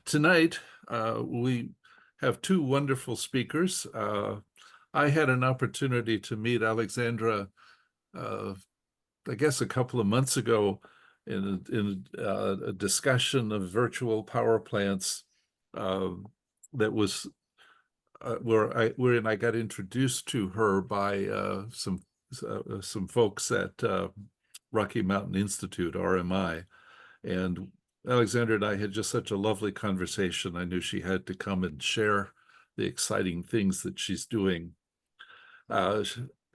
Tonight, we have two wonderful speakers. I had an opportunity to meet Alexandra, uh, I guess, a couple of months ago in a discussion of virtual power plants uh, that was wherein I got introduced to her by some folks at Rocky Mountain Institute, RMI. And Alexandra and I had just such a lovely conversation. I knew she had to come and share the exciting things that she's doing. Uh,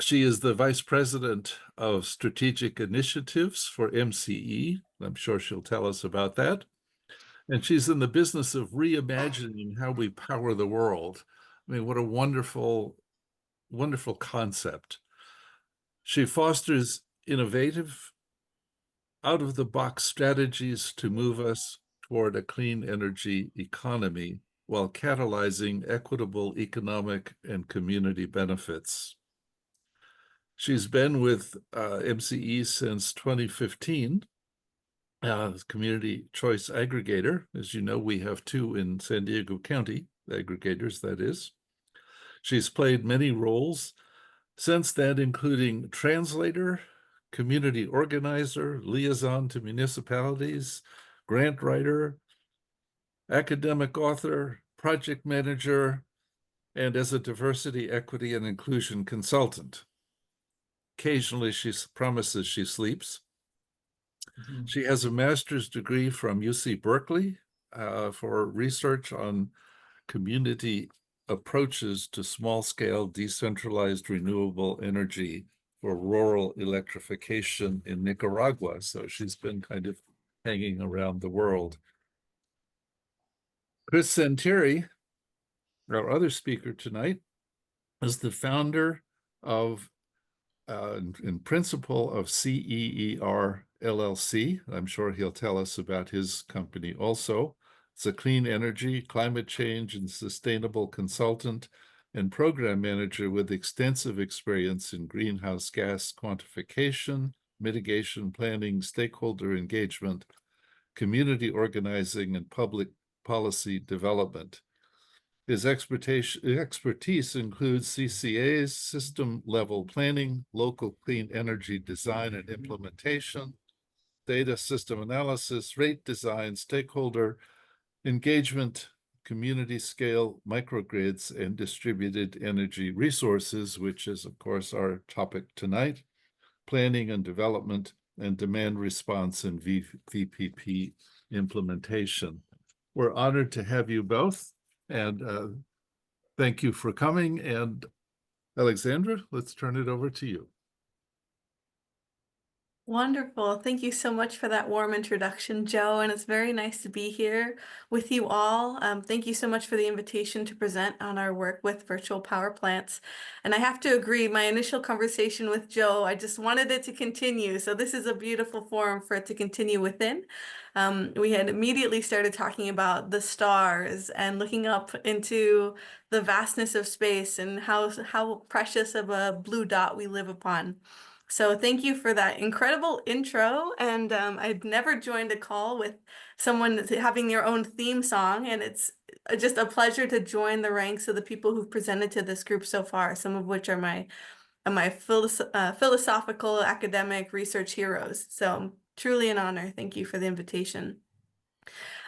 she is the Vice President of Strategic Initiatives for MCE. I'm sure she'll tell us about that. And she's in the business of reimagining how we power the world. I mean, what a wonderful, wonderful concept. She fosters innovative, out-of-the-box strategies to move us toward a clean energy economy while catalyzing equitable economic and community benefits. She's been with MCE since 2015, Community Choice Aggregator. As you know, we have two in San Diego County, aggregators, that is. She's played many roles since then, including translator, community organizer, liaison to municipalities, grant writer, academic author, project manager, and as a diversity, equity, and inclusion consultant. Occasionally, she promises she sleeps. She has a master's degree from UC Berkeley for research on community approaches to small-scale decentralized renewable energy for rural electrification in Nicaragua. So she's been kind of hanging around the world. Chris Sentieri, our other speaker tonight, is the founder of and principal of CEER LLC. I'm sure he'll tell us about his company also. It's a clean energy, climate change, and sustainable consultant and program manager with extensive experience in greenhouse gas quantification, mitigation planning, stakeholder engagement, community organizing, and public policy development. His expertise includes CCAs, system-level planning, local clean energy design and implementation, data system analysis, rate design, stakeholder engagement, community scale microgrids, and distributed energy resources, which is, of course, our topic tonight, planning and development, and demand response and VPP implementation. We're honored to have you both, and thank you for coming. And Alexandra, let's turn it over to you. Wonderful. Thank you so much for that warm introduction, Joe. And it's very nice to be here with you all. Thank you so much for the invitation to present on our work with virtual power plants. And I have to agree, my initial conversation with Joe, I just wanted it to continue. So this is a beautiful forum for it to continue within. We had immediately started talking about the stars and looking up into the vastness of space and how precious of a blue dot we live upon. So thank you for that incredible intro. And I've never joined a call with someone that's having their own theme song. And it's just a pleasure to join the ranks of the people who've presented to this group so far, some of which are my philosophical academic research heroes. So truly an honor. Thank you for the invitation.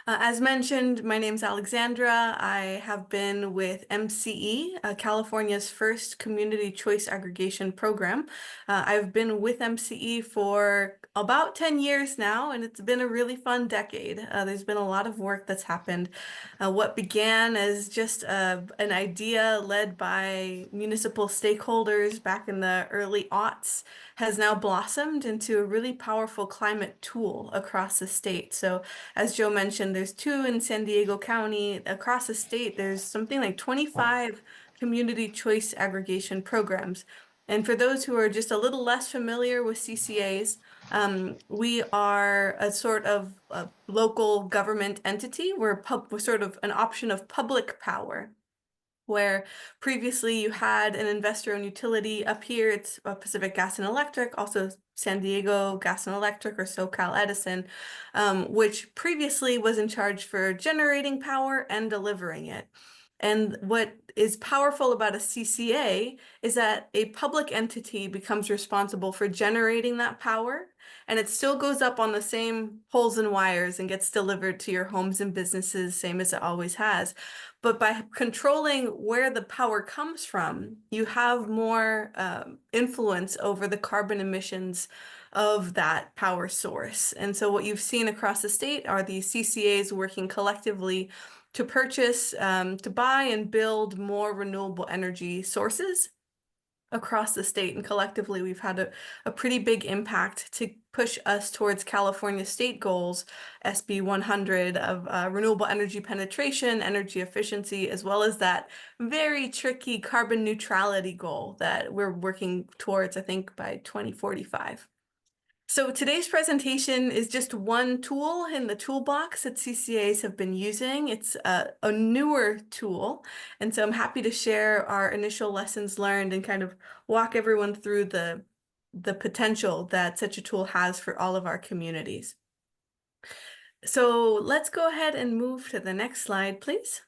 As mentioned, my name's Alexandra. I have been with MCE, California's first community choice aggregation program. I've been with MCE for about 10 years now, and it's been a really fun decade. There's been a lot of work that's happened. What began as just an idea led by municipal stakeholders back in the early aughts has now blossomed into a really powerful climate tool across the state. So as Joe mentioned, there's two in San Diego County. Across the state, there's something like 25 community choice aggregation programs. And for those who are just a little less familiar with CCAs, we are a sort of a local government entity. We're sort of an option of public power. where previously you had an investor-owned utility. Up here, it's Pacific Gas and Electric, also San Diego Gas and Electric, or SoCal Edison, which previously was in charge for generating power and delivering it. And what is powerful about a CCA is that a public entity becomes responsible for generating that power, and it still goes up on the same poles and wires and gets delivered to your homes and businesses, same as it always has. But by controlling where the power comes from, you have more influence over the carbon emissions of that power source. And so what you've seen across the state are these CCAs working collectively to purchase, to buy and build more renewable energy sources across the state. And collectively, we've had a pretty big impact to push us towards California state goals, SB 100, of renewable energy penetration, energy efficiency, as well as that very tricky carbon neutrality goal that we're working towards, I think, by 2045. So today's presentation is just one tool in the toolbox that CCAs have been using. It's a newer tool, and so I'm happy to share our initial lessons learned and kind of walk everyone through the potential that such a tool has for all of our communities. So let's go ahead and move to the next slide, please.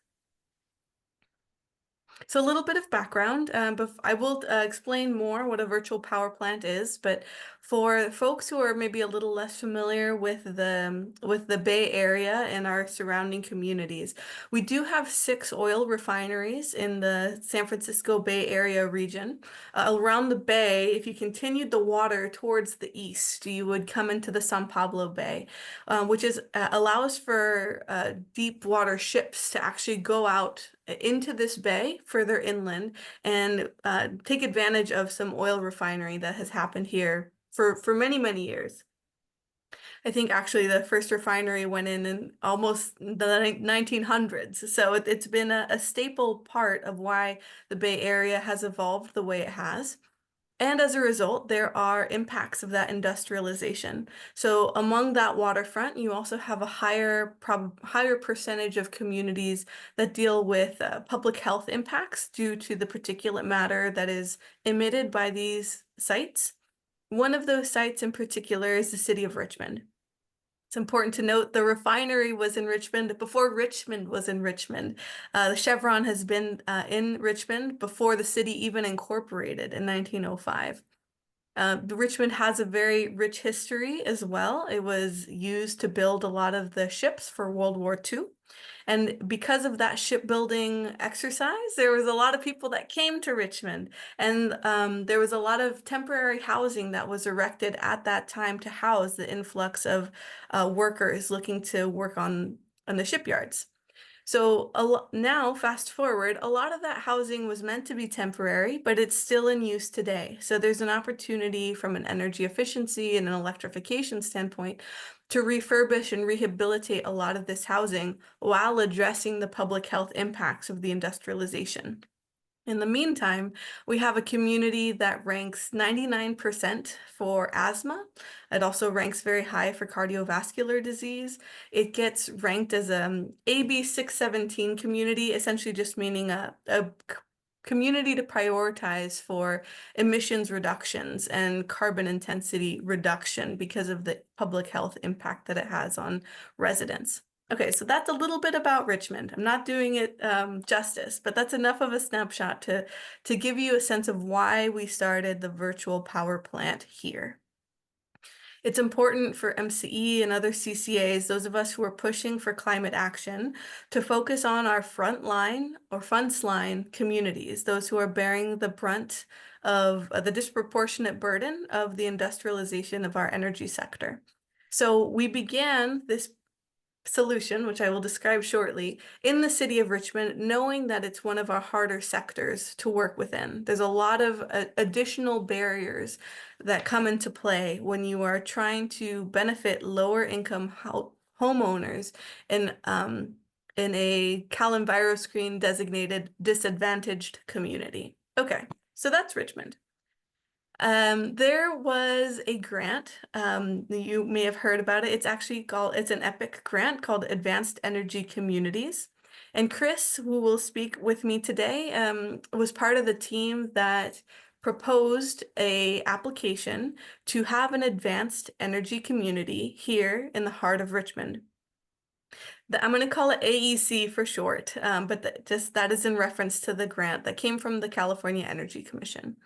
So a little bit of background, but I will explain more what a virtual power plant is. But for folks who are maybe a little less familiar with the Bay Area and our surrounding communities, we do have 6 oil refineries in the San Francisco Bay Area region. Around the bay, if you continued the water towards the east, you would come into the San Pablo Bay, which allows for deep water ships to actually go out into this bay further inland and take advantage of some oil refinery that has happened here for many, many years. I think actually the first refinery went in almost the 1900s. So it's been a staple part of why the Bay Area has evolved the way it has. And as a result, there are impacts of that industrialization. So among that waterfront, you also have a higher percentage of communities that deal with public health impacts due to the particulate matter that is emitted by these sites. One of those sites in particular is the city of Richmond. It's important to note the refinery was in Richmond before Richmond was in Richmond. The Chevron has been in Richmond before the city even incorporated in 1905. Richmond has a very rich history as well. It was used to build a lot of the ships for World War II. And because of that shipbuilding exercise, there was a lot of people that came to Richmond. And there was a lot of temporary housing that was erected at that time to house the influx of workers looking to work on the shipyards. So now, fast forward, a lot of that housing was meant to be temporary, but it's still in use today. So there's an opportunity from an energy efficiency and an electrification standpoint to refurbish and rehabilitate a lot of this housing while addressing the public health impacts of the industrialization. In the meantime, we have a community that ranks 99% for asthma. It also ranks very high for cardiovascular disease. It gets ranked as an AB 617 community, essentially just meaning a community to prioritize for emissions reductions and carbon intensity reduction because of the public health impact that it has on residents. Okay, so that's a little bit about Richmond. I'm not doing it justice, but that's enough of a snapshot to give you a sense of why we started the virtual power plant here. It's important for MCE and other CCAs, those of us who are pushing for climate action, to focus on our frontline or frontline communities, those who are bearing the brunt of the disproportionate burden of the industrialization of our energy sector. So we began this solution, which I will describe shortly, in the city of Richmond, knowing that it's one of our harder sectors to work within. There's a lot of additional barriers that come into play when you are trying to benefit lower income homeowners in a CalEnviroscreen designated disadvantaged community. Okay, so that's Richmond. There was a grant, you may have heard about it. It's actually it's an EPIC grant called Advanced Energy Communities. And Chris, who will speak with me today, was part of the team that proposed a application to have an advanced energy community here in the heart of Richmond. I'm going to call it AEC for short, but just that is in reference to the grant that came from the California Energy Commission.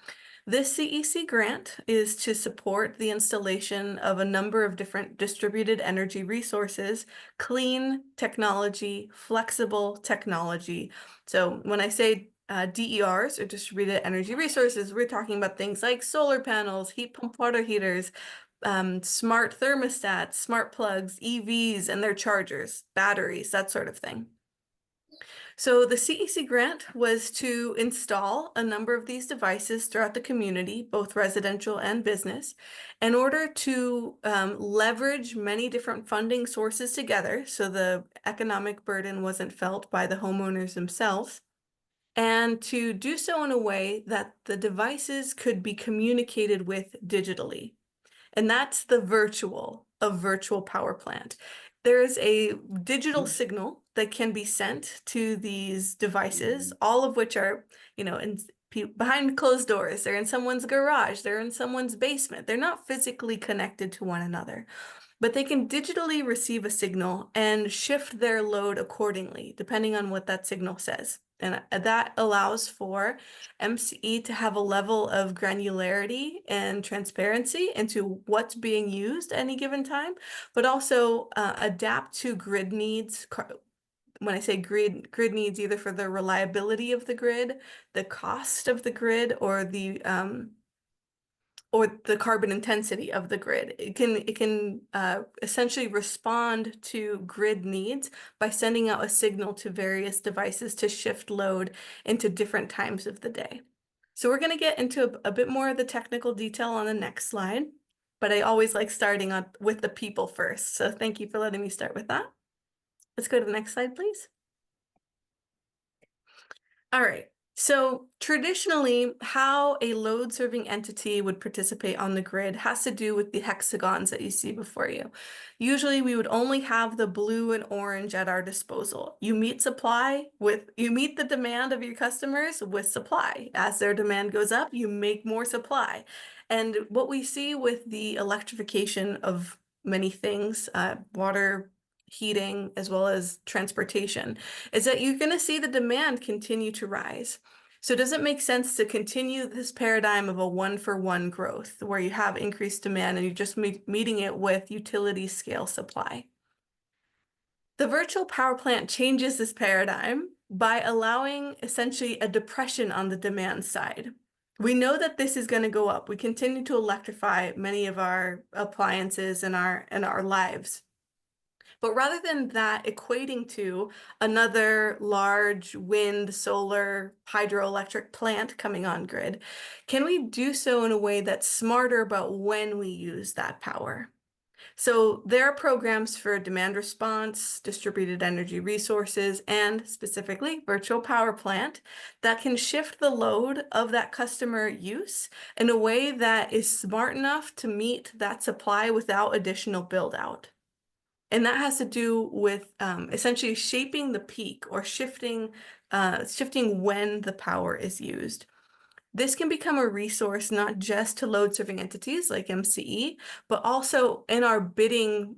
This CEC grant is to support the installation of a number of different distributed energy resources, clean technology, flexible technology. So when I say DERs, or distributed energy resources, we're talking about things like solar panels, heat pump water heaters, smart thermostats, smart plugs, EVs and their chargers, batteries, that sort of thing. So the CEC grant was to install a number of these devices throughout the community, both residential and business, in order to leverage many different funding sources together so the economic burden wasn't felt by the homeowners themselves, and to do so in a way that the devices could be communicated with digitally. And that's the virtual power plant. There's a digital signal that can be sent to these devices, all of which are, behind closed doors. They're in someone's garage. They're in someone's basement. They're not physically connected to one another, but they can digitally receive a signal and shift their load accordingly, depending on what that signal says. And that allows for MCE to have a level of granularity and transparency into what's being used at any given time, but also adapt to grid needs. When I say grid needs, either for the reliability of the grid, the cost of the grid, or the carbon intensity of the grid. It can essentially respond to grid needs by sending out a signal to various devices to shift load into different times of the day. So we're going to get into a bit more of the technical detail on the next slide, but I always like starting with the people first. So thank you for letting me start with that. Let's go to the next slide, please. All right. So traditionally, how a load-serving entity would participate on the grid has to do with the hexagons that you see before you. Usually, we would only have the blue and orange at our disposal. You meet the demand of your customers with supply. As their demand goes up, you make more supply. And what we see with the electrification of many things, water, heating, as well as transportation, is that you're going to see the demand continue to rise. So does it make sense to continue this paradigm of a one-for-one growth where you have increased demand and you're just meeting it with utility scale supply? The virtual power plant changes this paradigm by allowing essentially a depression on the demand side. We know that this is going to go up. We continue to electrify many of our appliances in our lives. But rather than that equating to another large wind, solar, hydroelectric plant coming on grid, can we do so in a way that's smarter about when we use that power? So there are programs for demand response, distributed energy resources, and specifically virtual power plant that can shift the load of that customer use in a way that is smart enough to meet that supply without additional build out. And that has to do with essentially shaping the peak or shifting when the power is used. This can become a resource not just to load serving entities like MCE, but also in our bidding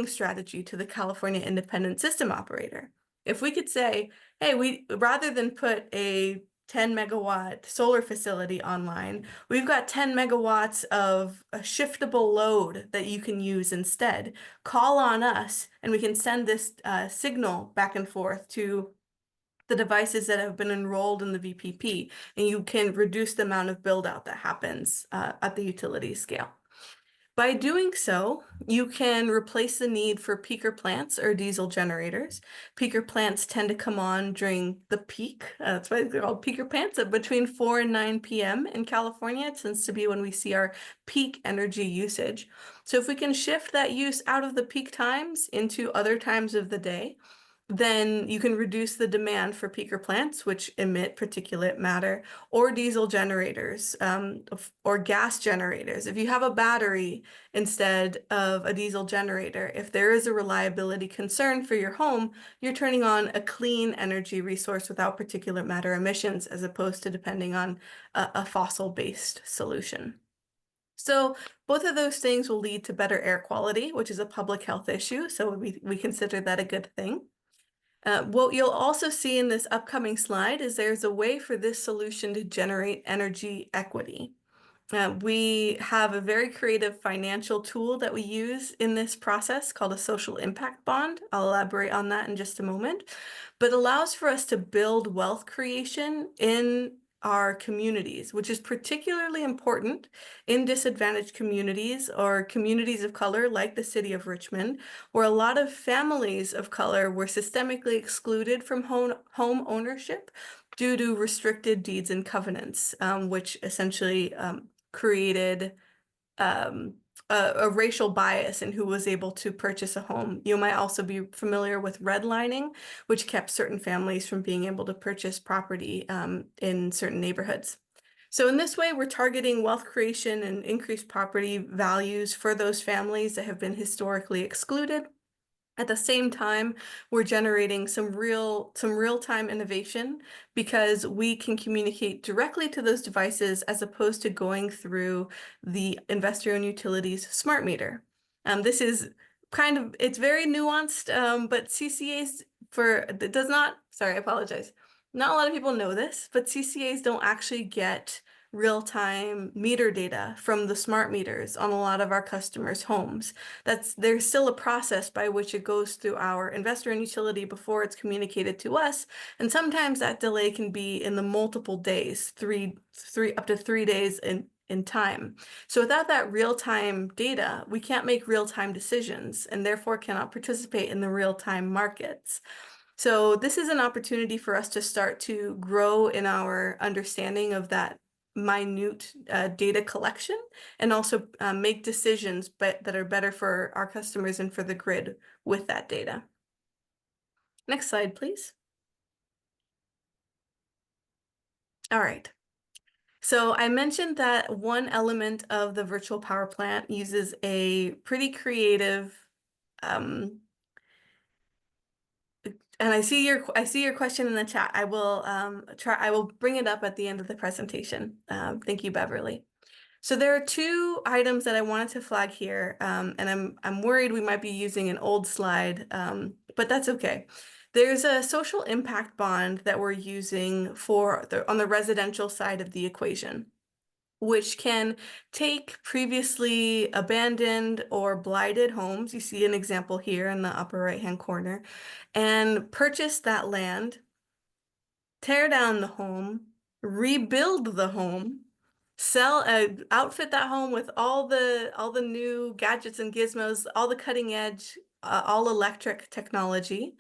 strategy to the California Independent System Operator. If we could say, hey, rather than put a 10 megawatt solar facility online, we've got 10 megawatts of a shiftable load that you can use instead. Call on us and we can send this signal back and forth to the devices that have been enrolled in the VPP, and you can reduce the amount of build out that happens at the utility scale. By doing so, you can replace the need for peaker plants or diesel generators. Peaker plants tend to come on during the peak. That's why they're called peaker plants, between 4 and 9 p.m. in California. It tends to be when we see our peak energy usage. So if we can shift that use out of the peak times into other times of the day, then you can reduce the demand for peaker plants, which emit particulate matter, or diesel generators, or gas generators. If you have a battery instead of a diesel generator, if there is a reliability concern for your home, you're turning on a clean energy resource without particulate matter emissions, as opposed to depending on a fossil-based solution. So both of those things will lead to better air quality, which is a public health issue. So we consider that a good thing. What you'll also see in this upcoming slide is there's a way for this solution to generate energy equity. We have a very creative financial tool that we use in this process called a social impact bond. I'll elaborate on that in just a moment, but allows for us to build wealth creation in our communities, which is particularly important in disadvantaged communities or communities of color like the city of Richmond, where a lot of families of color were systemically excluded from home ownership due to restricted deeds and covenants, which essentially created a racial bias in who was able to purchase a home. You might also be familiar with redlining, which kept certain families from being able to purchase property in certain neighborhoods. So in this way, we're targeting wealth creation and increased property values for those families that have been historically excluded. At the same time, we're generating some real-time innovation because we can communicate directly to those devices as opposed to going through the investor-owned utilities smart meter. This is it's very nuanced, but CCAs sorry, I apologize. Not a lot of people know this, but CCAs don't actually get real-time meter data from the smart meters on a lot of our customers' homes. There's still a process by which it goes through our investor and utility before it's communicated to us, and sometimes that delay can be in the multiple days, up to 3 days in time. So without that real-time data, we can't make real-time decisions and therefore cannot participate in the real-time markets. So this is an opportunity for us to start to grow in our understanding of that minute data collection and also make decisions that are better for our customers and for the grid with that data. Next slide, please. All right. So I mentioned that one element of the virtual power plant uses a pretty creative and I see your question in the chat. I will bring it up at the end of the presentation. Thank you, Beverly. So there are two items that I wanted to flag here, and I'm worried we might be using an old slide, but that's okay. There's a social impact bond that we're using on the residential side of the equation, which can take previously abandoned or blighted homes. You see an example here in the upper right-hand corner, and purchase that land, tear down the home, rebuild the home, outfit that home with all the new gadgets and gizmos, all the cutting edge, all electric technology,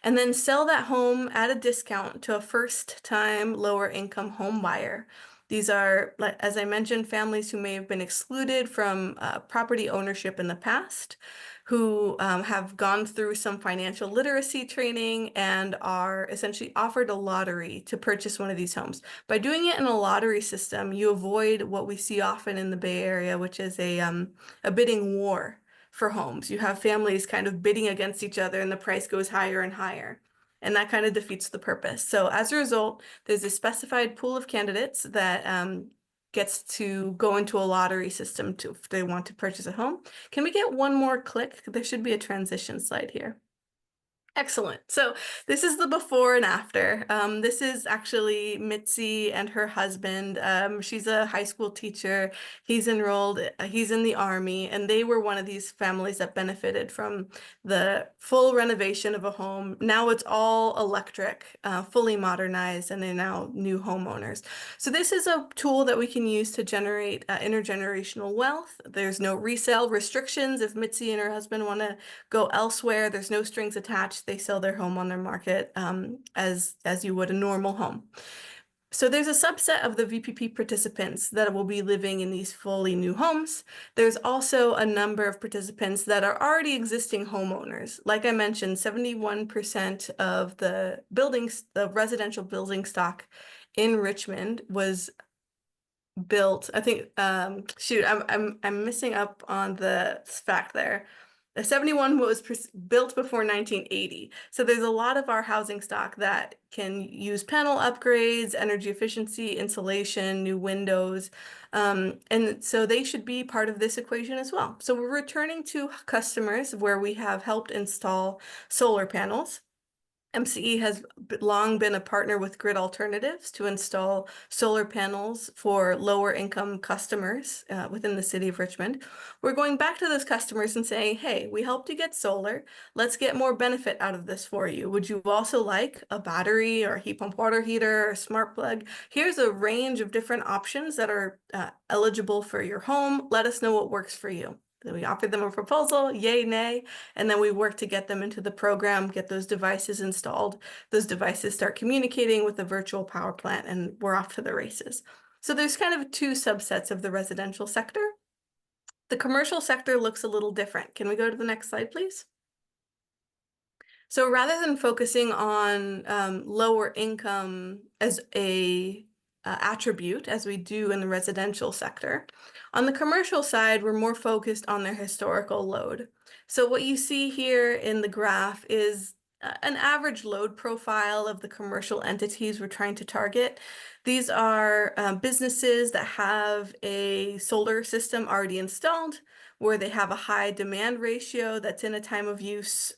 and then sell that home at a discount to a first-time lower income home buyer. These are, as I mentioned, families who may have been excluded from property ownership in the past, who have gone through some financial literacy training and are essentially offered a lottery to purchase one of these homes. By doing it in a lottery system, you avoid what we see often in the Bay Area, which is a bidding war for homes. You have families kind of bidding against each other and the price goes higher and higher. And that kind of defeats the purpose. So as a result, there's a specified pool of candidates that gets to go into a lottery system if they want to purchase a home. Can we get one more click? There should be a transition slide here. Excellent. So this is the before and after. This is actually Mitzi and her husband. She's a high school teacher. He's enrolled, he's in the Army, and they were one of these families that benefited from the full renovation of a home. Now it's all electric, fully modernized, and they're now new homeowners. So this is a tool that we can use to generate intergenerational wealth. There's no resale restrictions. If Mitzi and her husband want to go elsewhere, there's no strings attached. They sell their home on their market as you would a normal home. So there's a subset of the VPP participants that will be living in these fully new homes. There's also a number of participants that are already existing homeowners. Like I mentioned, 71% of the buildings, the residential building stock in Richmond was built. I think, shoot, I'm missing up on the fact there. The 71 was built before 1980. So there's a lot of our housing stock that can use panel upgrades, energy efficiency, insulation, new windows. And so they should be part of this equation as well. So we're returning to customers where we have helped install solar panels. MCE has long been a partner with Grid Alternatives to install solar panels for lower income customers within the city of Richmond. We're going back to those customers and saying, hey, we helped you get solar. Let's get more benefit out of this for you. Would you also like a battery or a heat pump water heater or a smart plug? Here's a range of different options that are eligible for your home. Let us know what works for you. Then we offer them a proposal, yay, nay, and then we work to get them into the program, get those devices installed. Those devices start communicating with the virtual power plant, and we're off to the races. So there's kind of two subsets of the residential sector. The commercial sector looks a little different. Can we go to the next slide, please? So rather than focusing on lower income as a attribute, as we do in the residential sector, on the commercial side, we're more focused on their historical load. So what you see here in the graph is an average load profile of the commercial entities we're trying to target. These are businesses that have a solar system already installed, where they have a high demand ratio that's in a time of use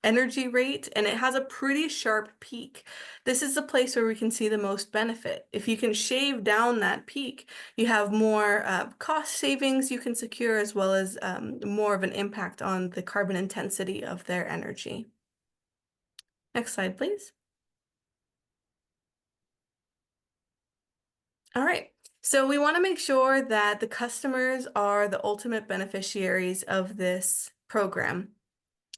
energy rate, and it has a pretty sharp peak. This is the place where we can see the most benefit. If you can shave down that peak, you have more cost savings you can secure, as well as more of an impact on the carbon intensity of their energy. Next slide, please. All right. So we want to make sure that the customers are the ultimate beneficiaries of this program.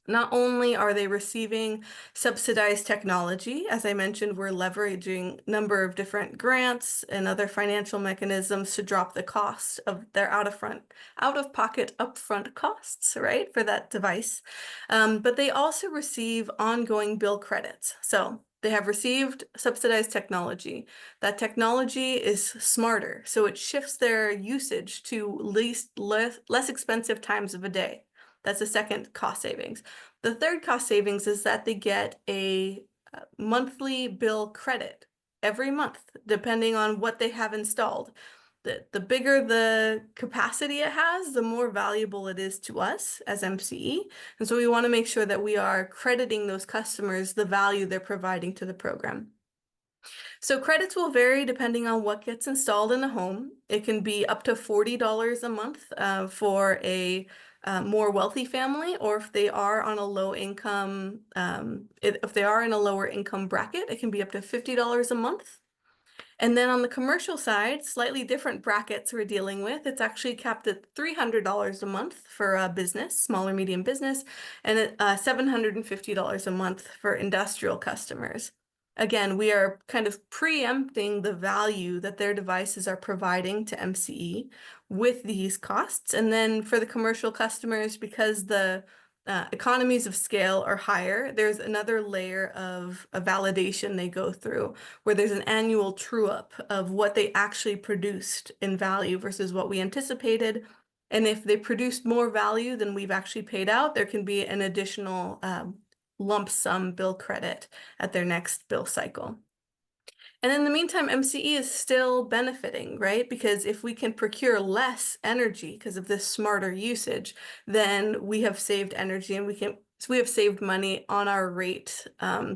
Not only are they receiving subsidized technology, as I mentioned, we're leveraging a number of different grants and other financial mechanisms to drop the cost of their out-of-pocket upfront costs, right, for that device. But they also receive ongoing bill credits. So they have received subsidized technology. That technology is smarter, so it shifts their usage to less expensive times of a day. That's the second cost savings. The third cost savings is that they get a monthly bill credit every month, depending on what they have installed. The bigger the capacity it has, the more valuable it is to us as MCE. And so we want to make sure that we are crediting those customers the value they're providing to the program. So credits will vary depending on what gets installed in the home. It can be up to $40 a month for a more wealthy family, or if they are on a low income, if they are in a lower income bracket, it can be up to $50 a month. And then on the commercial side, slightly different brackets we're dealing with. It's actually capped at $300 a month for a business, small or medium business, and $750 a month for industrial customers. Again, we are kind of preempting the value that their devices are providing to MCE with these costs. And then for the commercial customers, because the economies of scale are higher, there's another layer of a validation they go through, where there's an annual true-up of what they actually produced in value versus what we anticipated. And if they produced more value than we've actually paid out, there can be an additional lump sum bill credit at their next bill cycle. And in the meantime, MCE is still benefiting, right? Because if we can procure less energy because of this smarter usage, then we have saved energy, and we have saved money on our rate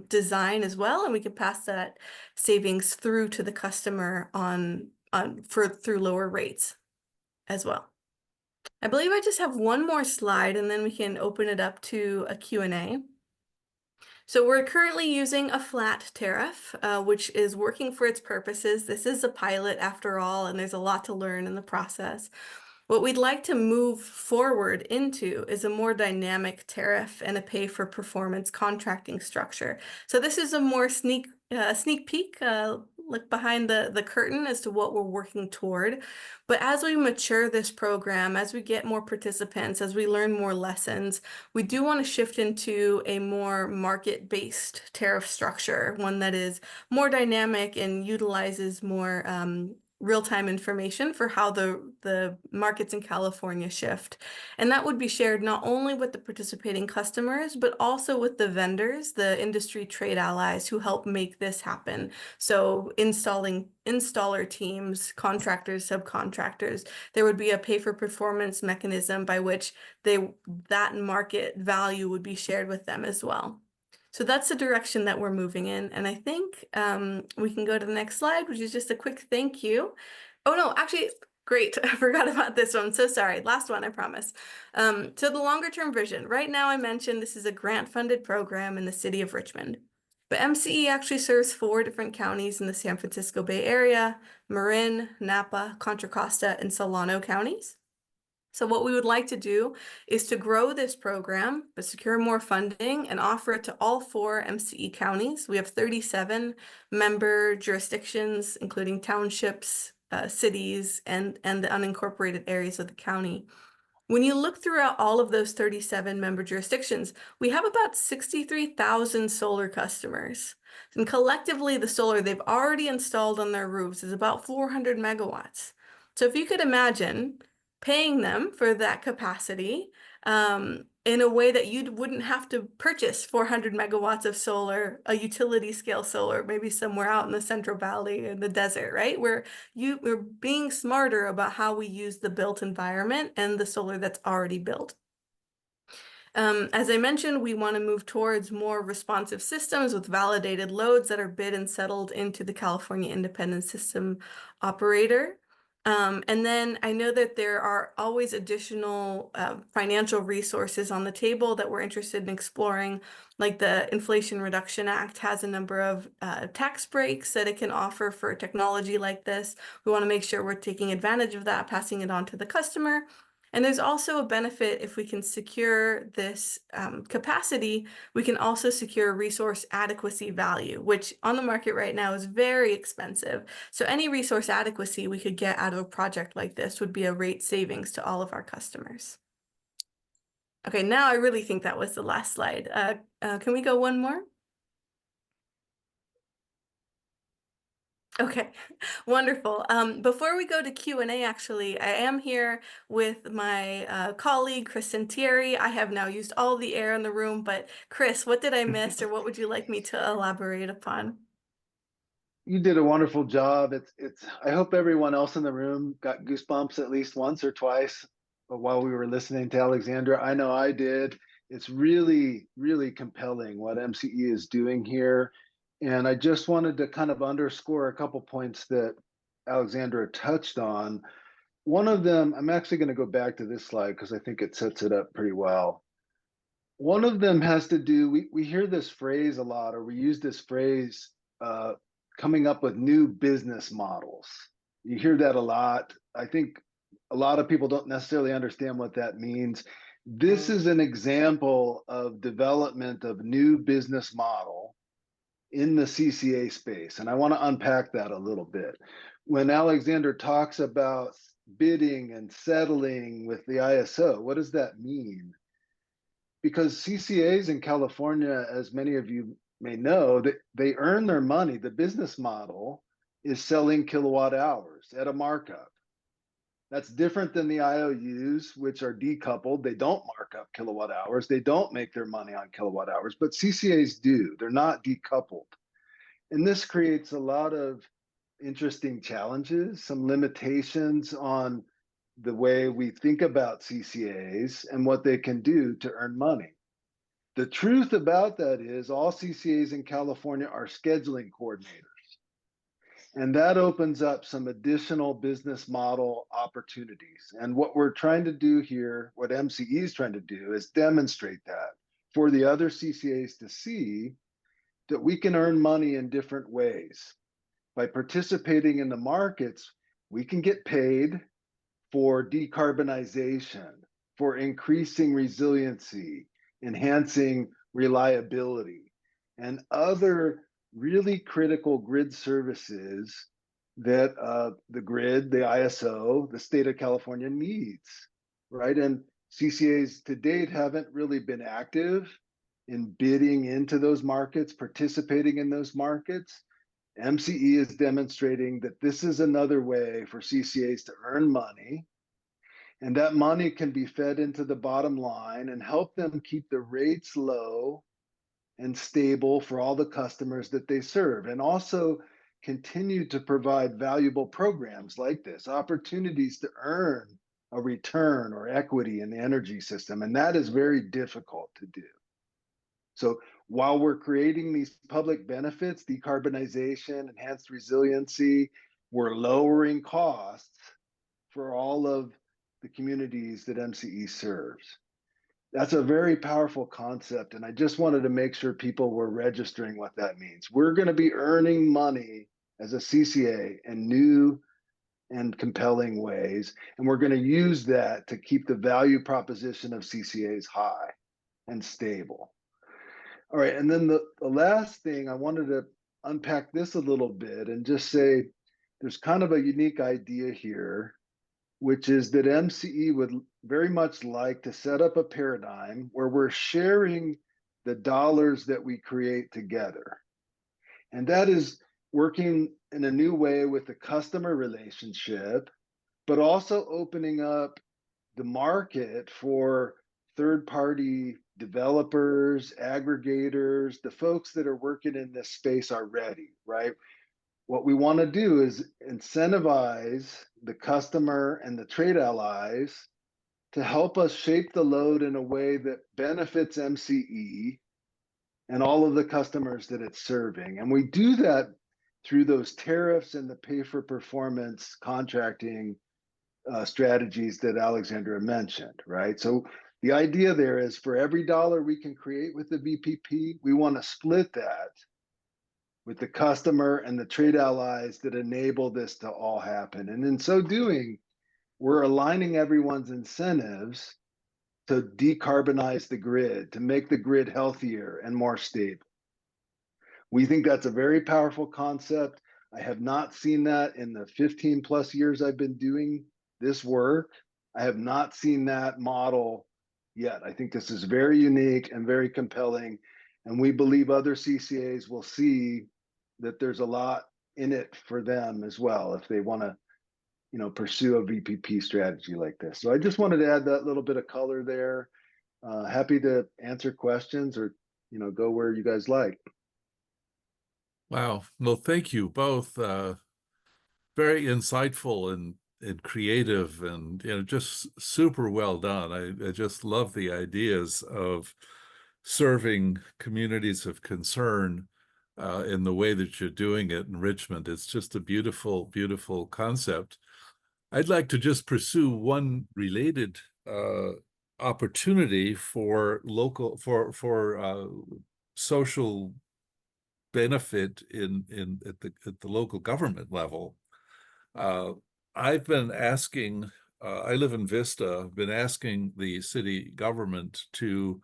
design as well, and we can pass that savings through to the customer through lower rates as well. I believe I just have one more slide, and then we can open it up to a Q&A. So we're currently using a flat tariff, which is working for its purposes. This is a pilot after all, and there's a lot to learn in the process. What we'd like to move forward into is a more dynamic tariff and a pay-for-performance contracting structure. So this is a more sneak peek, look behind the curtain as to what we're working toward. But as we mature this program, as we get more participants, as we learn more lessons, we do want to shift into a more market-based tariff structure, one that is more dynamic and utilizes more real-time information for how the markets in California shift. And that would be shared not only with the participating customers, but also with the vendors, the industry trade allies who help make this happen. So installer teams, contractors, subcontractors, there would be a pay-for-performance mechanism by which that market value would be shared with them as well. So that's the direction that we're moving in. And I think we can go to the next slide, which is just a quick thank you. Oh, no, actually, great. I forgot about this one. So sorry. Last one, I promise. So the longer term vision. Right now, I mentioned this is a grant-funded program in the city of Richmond. But MCE actually serves 4 different counties in the San Francisco Bay Area: Marin, Napa, Contra Costa, and Solano counties. So what we would like to do is to grow this program, but secure more funding and offer it to all 4 MCE counties. We have 37 member jurisdictions, including townships, cities, and the unincorporated areas of the county. When you look throughout all of those 37 member jurisdictions, we have about 63,000 solar customers. And collectively, the solar they've already installed on their roofs is about 400 megawatts. So if you could imagine paying them for that capacity in a way that you wouldn't have to purchase 400 megawatts of solar, a utility scale solar, maybe somewhere out in the Central Valley in the desert, right? We're being smarter about how we use the built environment and the solar that's already built. As I mentioned, we want to move towards more responsive systems with validated loads that are bid and settled into the California Independent System Operator. And then I know that there are always additional financial resources on the table that we're interested in exploring, like the Inflation Reduction Act has a number of tax breaks that it can offer for technology like this. We want to make sure we're taking advantage of that, passing it on to the customer. And there's also a benefit if we can secure this capacity, we can also secure resource adequacy value, which on the market right now is very expensive. So any resource adequacy we could get out of a project like this would be a rate savings to all of our customers. Okay, now I really think that was the last slide. Can we go one more? Okay, wonderful. Before we go to Q&A, actually, I am here with my colleague, Chris Sentieri. I have now used all the air in the room, but Chris, what did I miss, or what would you like me to elaborate upon? You did a wonderful job. I hope everyone else in the room got goosebumps at least once or twice while we were listening to Alexandra. I know I did. It's really, really compelling what MCE is doing here. And I just wanted to kind of underscore a couple points that Alexandra touched on. One of them, I'm actually going to go back to this slide because I think it sets it up pretty well. One of them has to do, we hear this phrase a lot, or we use this phrase, coming up with new business models. You hear that a lot. I think a lot of people don't necessarily understand what that means. This is an example of development of new business model in the CCA space. And I want to unpack that a little bit. When Alexander talks about bidding and settling with the ISO, what does that mean? Because CCAs in California, as many of you may know, they earn their money. The business model is selling kilowatt hours at a markup. That's different than the IOUs, which are decoupled. They don't mark up kilowatt hours. They don't make their money on kilowatt hours, but CCAs do. They're not decoupled. And this creates a lot of interesting challenges, some limitations on the way we think about CCAs and what they can do to earn money. The truth about that is all CCAs in California are scheduling coordinators. And that opens up some additional business model opportunities. And what we're trying to do here, what MCE is trying to do, is demonstrate that for the other CCAs to see that we can earn money in different ways. By participating in the markets, we can get paid for decarbonization, for increasing resiliency, enhancing reliability, and other really critical grid services that the grid, the ISO, the state of California needs, right? And CCAs to date haven't really been active in bidding into those markets, participating in those markets. MCE is demonstrating that this is another way for CCAs to earn money, and that money can be fed into the bottom line and help them keep the rates low and stable for all the customers that they serve, and also continue to provide valuable programs like this, opportunities to earn a return or equity in the energy system. And that is very difficult to do. So while we're creating these public benefits, decarbonization, enhanced resiliency, we're lowering costs for all of the communities that MCE serves. That's a very powerful concept. And I just wanted to make sure people were registering what that means. We're going to be earning money as a CCA in new and compelling ways. And we're going to use that to keep the value proposition of CCAs high and stable. All right. And then the last thing, I wanted to unpack this a little bit and just say there's kind of a unique idea here, which is that MCE would very much like to set up a paradigm where we're sharing the dollars that we create together. And that is working in a new way with the customer relationship, but also opening up the market for third-party developers, aggregators, the folks that are working in this space already, right? What we want to do is incentivize the customer and the trade allies to help us shape the load in a way that benefits MCE and all of the customers that it's serving. And we do that through those tariffs and the pay for performance contracting strategies that Alexandra mentioned, right? So the idea there is for every dollar we can create with the VPP, we want to split that with the customer and the trade allies that enable this to all happen. And in so doing, we're aligning everyone's incentives to decarbonize the grid, to make the grid healthier and more stable. We think that's a very powerful concept. I have not seen that in the 15 plus years I've been doing this work. I have not seen that model yet. I think this is very unique and very compelling. And we believe other CCAs will see that there's a lot in it for them as well if they want to, pursue a VPP strategy like this. So I just wanted to add that little bit of color there. Happy to answer questions or, go where you guys like. Wow. Well, thank you both. Very insightful and creative and just super well done. I just love the ideas of serving communities of concern in the way that you're doing it in Richmond. It's just a beautiful, beautiful concept. I'd like to just pursue one related opportunity for local social benefit at the local government level. I've been asking. I live in Vista. I've been asking the city government to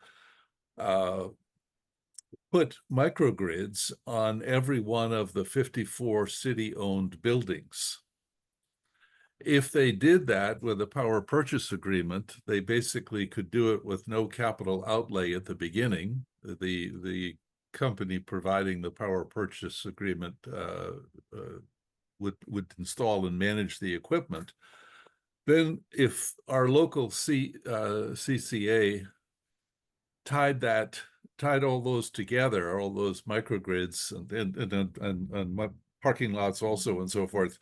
put microgrids on every one of the 54 city-owned buildings. If they did that with a power purchase agreement, they basically could do it with no capital outlay at the beginning. The company providing the power purchase agreement would install and manage the equipment. Then if our local CCA tied all those together, all those microgrids and parking lots also and so forth,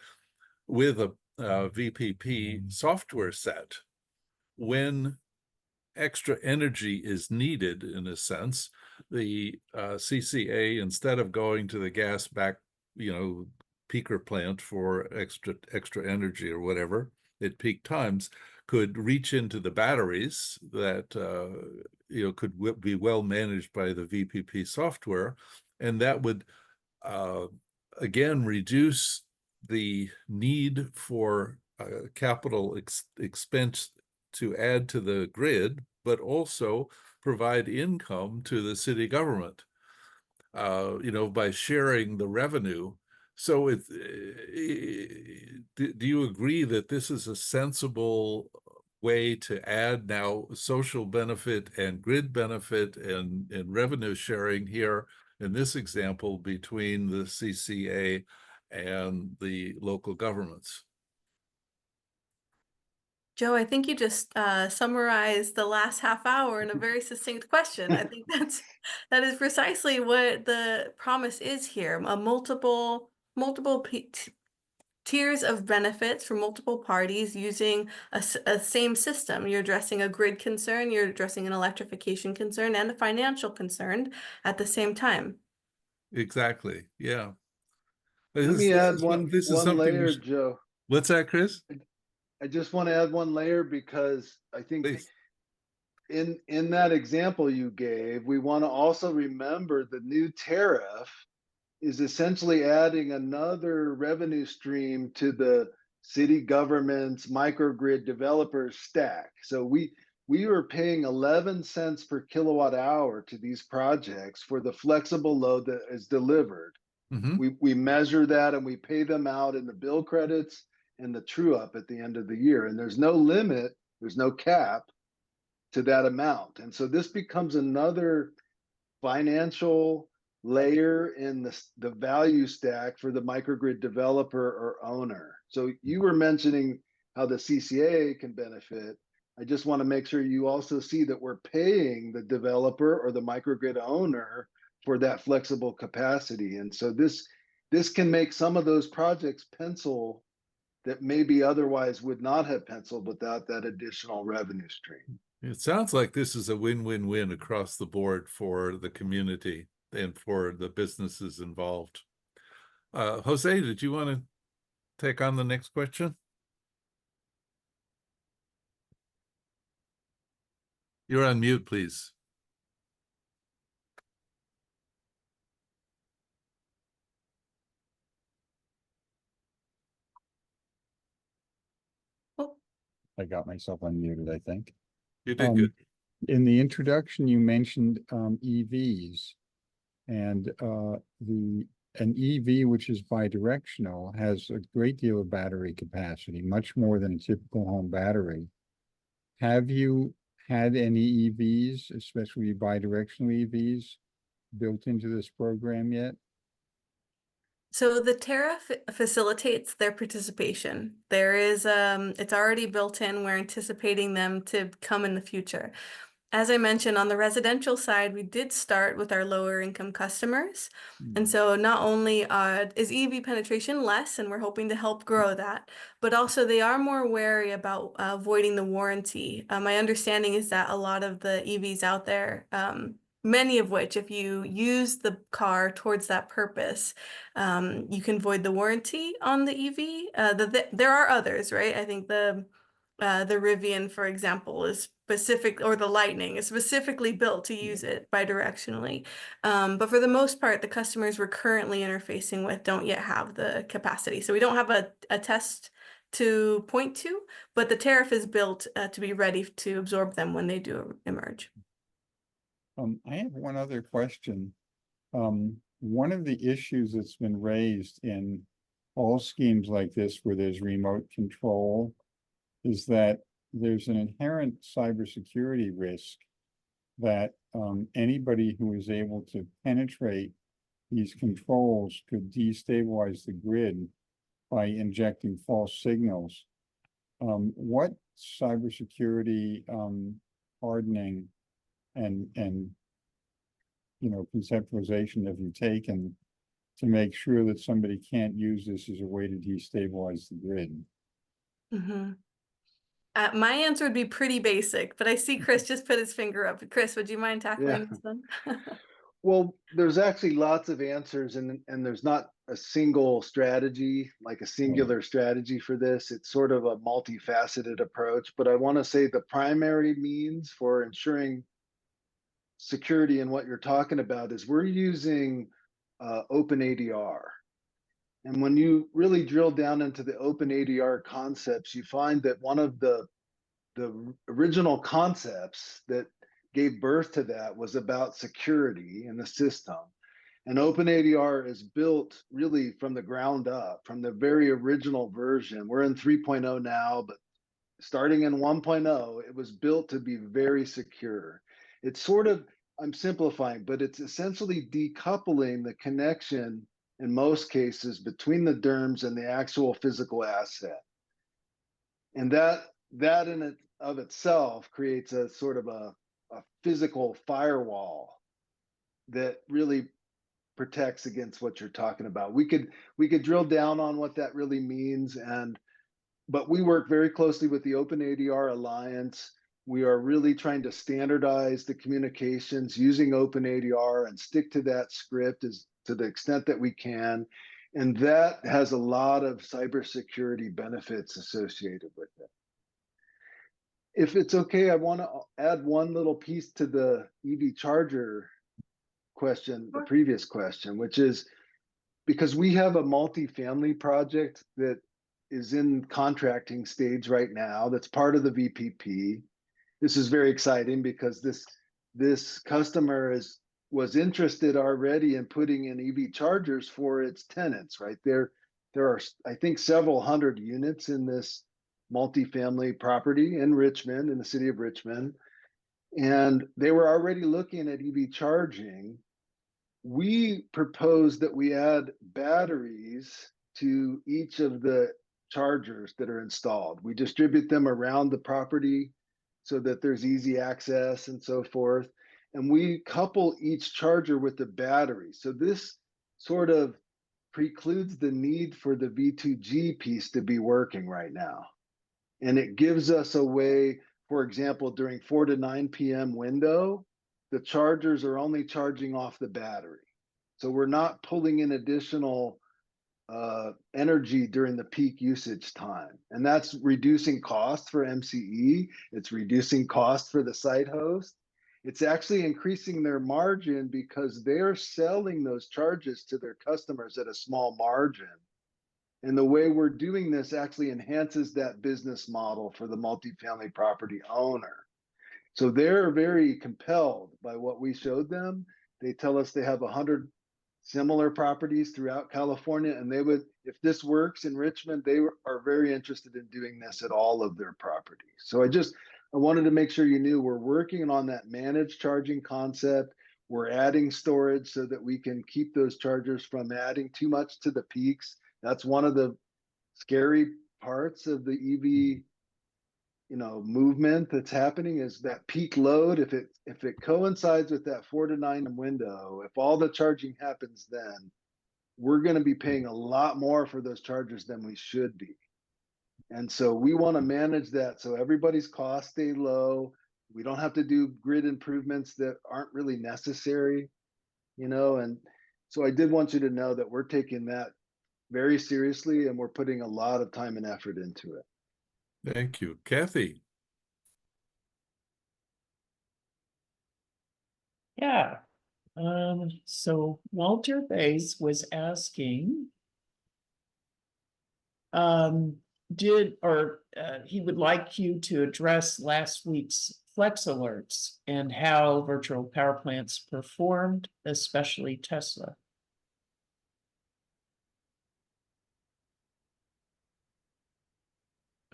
with a VPP software set, when extra energy is needed, in a sense, the CCA, instead of going to the gas back, peaker plant for extra energy or whatever at peak times, could reach into the batteries that could be well managed by the VPP software, and that would again reduce the need for capital expense to add to the grid, but also provide income to the city government. by sharing the revenue. So do you agree that this is a sensible way to add now social benefit and grid benefit and revenue sharing here in this example between the CCA and the local governments? Joe, I think you just summarized the last half hour in a very succinct question. I think that is precisely what the promise is here. A multiple tiers of benefits for multiple parties using a same system. You're addressing a grid concern, you're addressing an electrification concern, and a financial concern at the same time. Exactly. Yeah. Let me add This is one something we layer, should. Joe. What's that, Chris? I just want to add one layer because I think Please. in that example you gave, we want to also remember the new tariff is essentially adding another revenue stream to the city government's microgrid developers stack. So we were paying 11 cents per kilowatt hour to these projects for the flexible load that is delivered. Mm-hmm. We measure that and we pay them out in the bill credits and the true up at the end of the year. And there's no limit, there's no cap to that amount. And so this becomes another financial layer in the value stack for the microgrid developer or owner. So you were mentioning how the CCA can benefit. I just want to make sure you also see that we're paying the developer or the microgrid owner for that flexible capacity. And so this can make some of those projects pencil that maybe otherwise would not have penciled without that additional revenue stream. It sounds like this is a win-win-win across the board for the community and for the businesses involved. Jose, did you want to take on the next question? You're on mute, please. Oh, I got myself unmuted, I think. You did good. In the introduction, you mentioned EVs, and an EV, which is bidirectional, has a great deal of battery capacity, much more than a typical home battery. Have you had any EVs, especially bidirectional EVs, built into this program yet? so the tariff facilitates their participation. There is, it's already built in. We're anticipating them to come in the future. As I mentioned, on the residential side, we did start with our lower income customers. And so not only is EV penetration less, and we're hoping to help grow that, but also they are more wary about avoiding the warranty. My understanding is that a lot of the EVs out there, many of which, if you use the car towards that purpose, you can void the warranty on the EV. There are others, right? I think the Rivian, for example, is specific, or the Lightning is specifically built to use it bidirectionally. But for the most part, the customers we're currently interfacing with don't yet have the capacity. So we don't have a test to point to, but the tariff is built to be ready to absorb them when they do emerge. I have one other question. One of the issues that's been raised in all schemes like this where there's remote control is that there's an inherent cybersecurity risk that anybody who is able to penetrate these controls could destabilize the grid by injecting false signals. What cybersecurity hardening and conceptualization have you taken to make sure that somebody can't use this as a way to destabilize the grid? Mm-hmm. My answer would be pretty basic, but I see Chris just put his finger up. Chris, would you mind tackling this one? Well, there's actually lots of answers, and there's not a single strategy, like a singular strategy for this. It's sort of a multifaceted approach, but I want to say the primary means for ensuring security in what you're talking about is we're using OpenADR. And when you really drill down into the OpenADR concepts, you find that one of the original concepts that gave birth to that was about security in the system. And OpenADR is built really from the ground up, from the very original version. We're in 3.0 now, but starting in 1.0, it was built to be very secure. It's sort of, I'm simplifying, but it's essentially decoupling the connection in most cases between the DERMS and the actual physical asset. And that in it of itself creates a sort of a physical firewall that really protects against what you're talking about. We could drill down on what that really means, but we work very closely with the OpenADR Alliance. We are really trying to standardize the communications using OpenADR and stick to that script as to the extent that we can. And that has a lot of cybersecurity benefits associated with it. If it's okay, I want to add one little piece to the EV charger question, the previous question, which is because we have a multifamily project that is in contracting stage right now that's part of the VPP. This is very exciting because this customer was interested already in putting in EV chargers for its tenants, right? There are, I think, several hundred units in this multifamily property in Richmond, in the city of Richmond. And they were already looking at EV charging. We propose that we add batteries to each of the chargers that are installed. We distribute them around the property so that there's easy access and so forth. And we couple each charger with the battery. So this sort of precludes the need for the V2G piece to be working right now. And it gives us a way, for example, during 4 to 9 p.m. window, the chargers are only charging off the battery. So we're not pulling in additional energy during the peak usage time. And that's reducing costs for MCE. It's reducing costs for the site host. It's actually increasing their margin because they're selling those charges to their customers at a small margin. And the way we're doing this actually enhances that business model for the multifamily property owner. So they're very compelled by what we showed them. They tell us they have 100 similar properties throughout California, and they would, if this works in Richmond, they are very interested in doing this at all of their properties. So I wanted to make sure you knew we're working on that managed charging concept. We're adding storage so that we can keep those chargers from adding too much to the peaks. That's one of the scary parts of the EV, movement that's happening is that peak load. If it coincides with that 4 to 9 window, if all the charging happens then, we're going to be paying a lot more for those chargers than we should be. And so we want to manage that so everybody's costs stay low. We don't have to do grid improvements that aren't really necessary, and so I did want you to know that we're taking that very seriously and we're putting a lot of time and effort into it. Thank you. Kathy? Yeah. So Walter Bays was asking, he would like you to address last week's flex alerts and how virtual power plants performed, especially Tesla.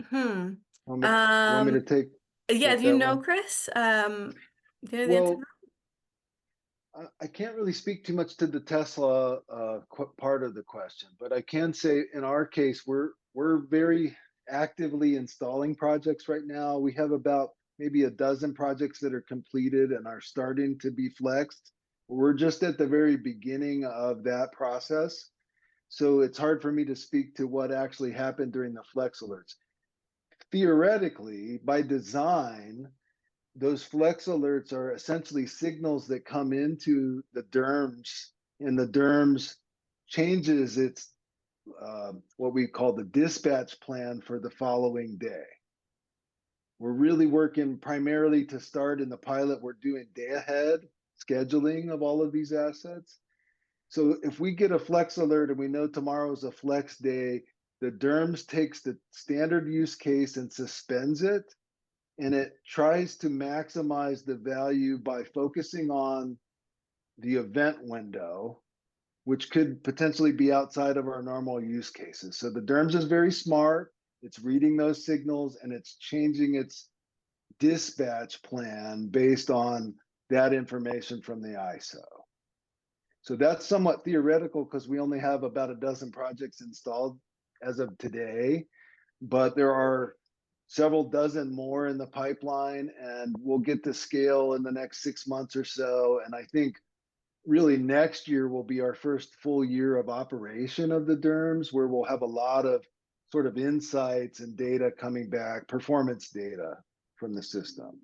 Hmm. Want me to take? Yeah, take do you that know, one? Chris? Do you know the answer? I can't really speak too much to the Tesla part of the question, but I can say in our case, we're very actively installing projects right now. We have about maybe a dozen projects that are completed and are starting to be flexed. We're just at the very beginning of that process. So it's hard for me to speak to what actually happened during the flex alerts. Theoretically, by design, those flex alerts are essentially signals that come into the DERMS, and the DERMS changes its what we call the dispatch plan for the following day. We're really working primarily to start in the pilot. We're doing day ahead scheduling of all of these assets. So if we get a flex alert and we know tomorrow is a flex day, the DERMS takes the standard use case and suspends it. And it tries to maximize the value by focusing on the event window which could potentially be outside of our normal use cases. So the DERMS is very smart. It's reading those signals and it's changing its dispatch plan based on that information from the ISO. So that's somewhat theoretical because we only have about a dozen projects installed as of today, but there are several dozen more in the pipeline, and we'll get to scale in the next 6 months or so. And I think really next year will be our first full year of operation of the DERMS, where we'll have a lot of sort of insights and data coming back, performance data from the system.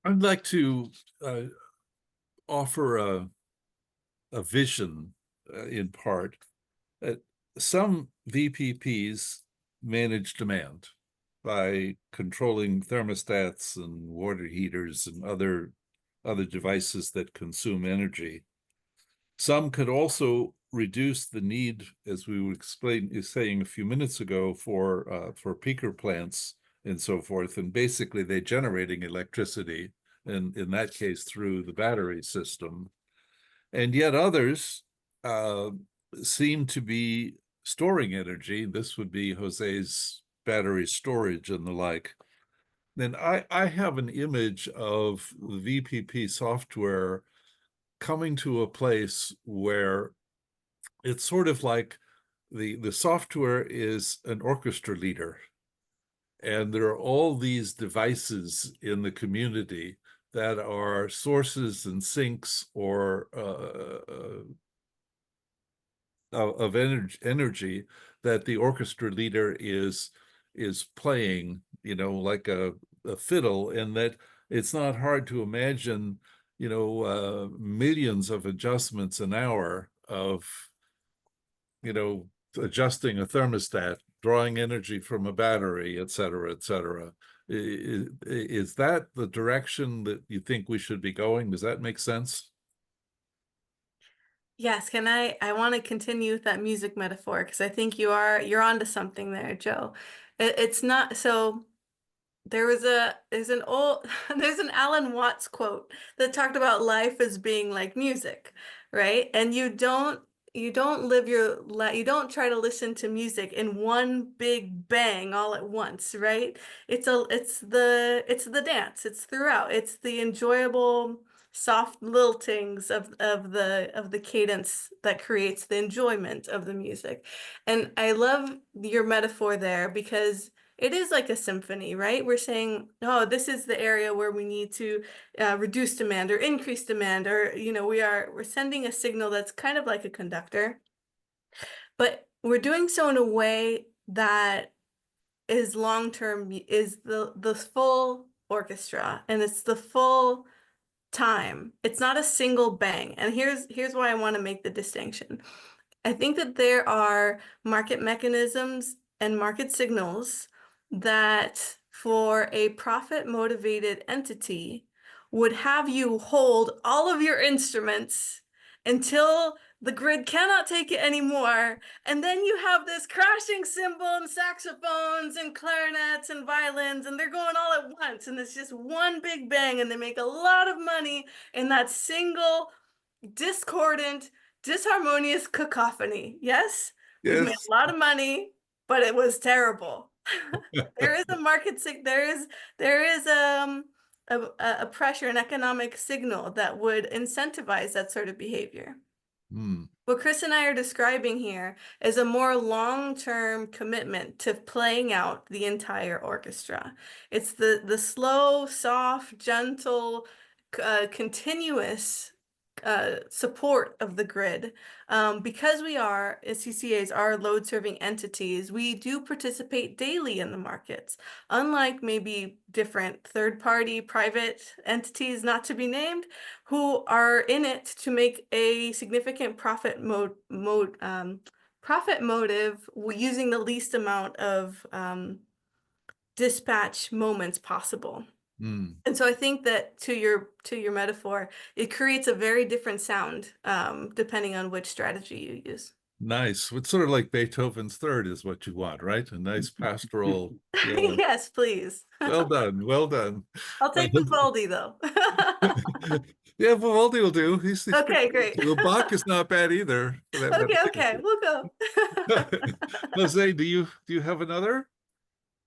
I'd like to offer a vision in part. Some VPPs manage demand by controlling thermostats and water heaters and other devices that consume energy. Some could also reduce the need, as we were saying a few minutes ago, for peaker plants and so forth. And basically, they're generating electricity, and in that case, through the battery system. And yet others seem to be storing energy. This would be Jose's battery storage and the like. Then I have an image of the VPP software coming to a place where it's sort of like the software is an orchestra leader, and there are all these devices in the community that are sources and sinks or of energy that the orchestra leader is playing, like a fiddle, and that it's not hard to imagine, millions of adjustments an hour of, adjusting a thermostat, drawing energy from a battery, et cetera, et cetera. Is that the direction that you think we should be going? Does that make sense? Yes, I want to continue with that music metaphor because I think you're onto something there, Joe. It's not so there's an old there's an Alan Watts quote that talked about life as being like music, right? And you don't live your life, you don't try to listen to music in one big bang all at once, right? It's the dance, it's throughout, it's the enjoyable soft liltings of the cadence that creates the enjoyment of the music. And I love your metaphor there because it is like a symphony, right? We're saying, oh, this is the area where we need to reduce demand or increase demand, or we're sending a signal that's kind of like a conductor, but we're doing so in a way that is long-term, is the full orchestra, and it's the full time. It's not a single bang. And here's why I want to make the distinction. I think that there are market mechanisms and market signals that for a profit-motivated entity would have you hold all of your instruments until the grid cannot take it anymore. And then you have this crashing cymbal and saxophones and clarinets and violins, and they're going all at once. And it's just one big bang, and they make a lot of money in that single discordant, disharmonious cacophony. Yes, we've made Yes. a lot of money, but it was terrible. There is a market there is a pressure, an economic signal that would incentivize that sort of behavior. What Chris and I are describing here is a more long-term commitment to playing out the entire orchestra. It's the slow, soft, gentle, continuous support of the grid. Because we are, CCAs are load-serving entities, we do participate daily in the markets. Unlike maybe different third-party private entities, not to be named, who are in it to make a significant profit motive using the least amount of dispatch moments possible. And so I think that to your metaphor, it creates a very different sound depending on which strategy you use. Nice. It's sort of like Beethoven's Third is what you want, right? A nice pastoral. Yeah. Yes, please. Well done. Well done. I'll take Vivaldi though. Yeah, Vivaldi will do. He's Okay, great. well, Bach is not bad either for that matter. Okay, we'll go. Jose, do you have another?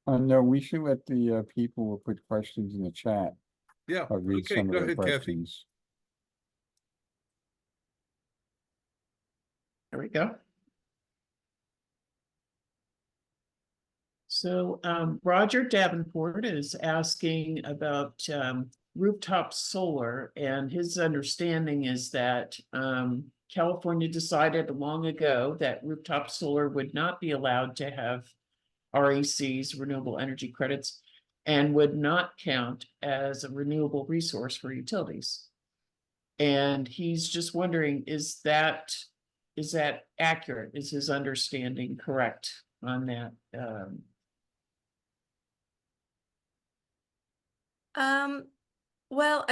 No, we should let the people who put questions in the chat Yeah. read Okay, some of go their ahead, Kathy. questions. There we go. So Roger Davenport is asking about rooftop solar, and his understanding is that California decided long ago that rooftop solar would not be allowed to have RECs, renewable energy credits, and would not count as a renewable resource for utilities. And he's just wondering, is that accurate? Is his understanding correct on that? Well,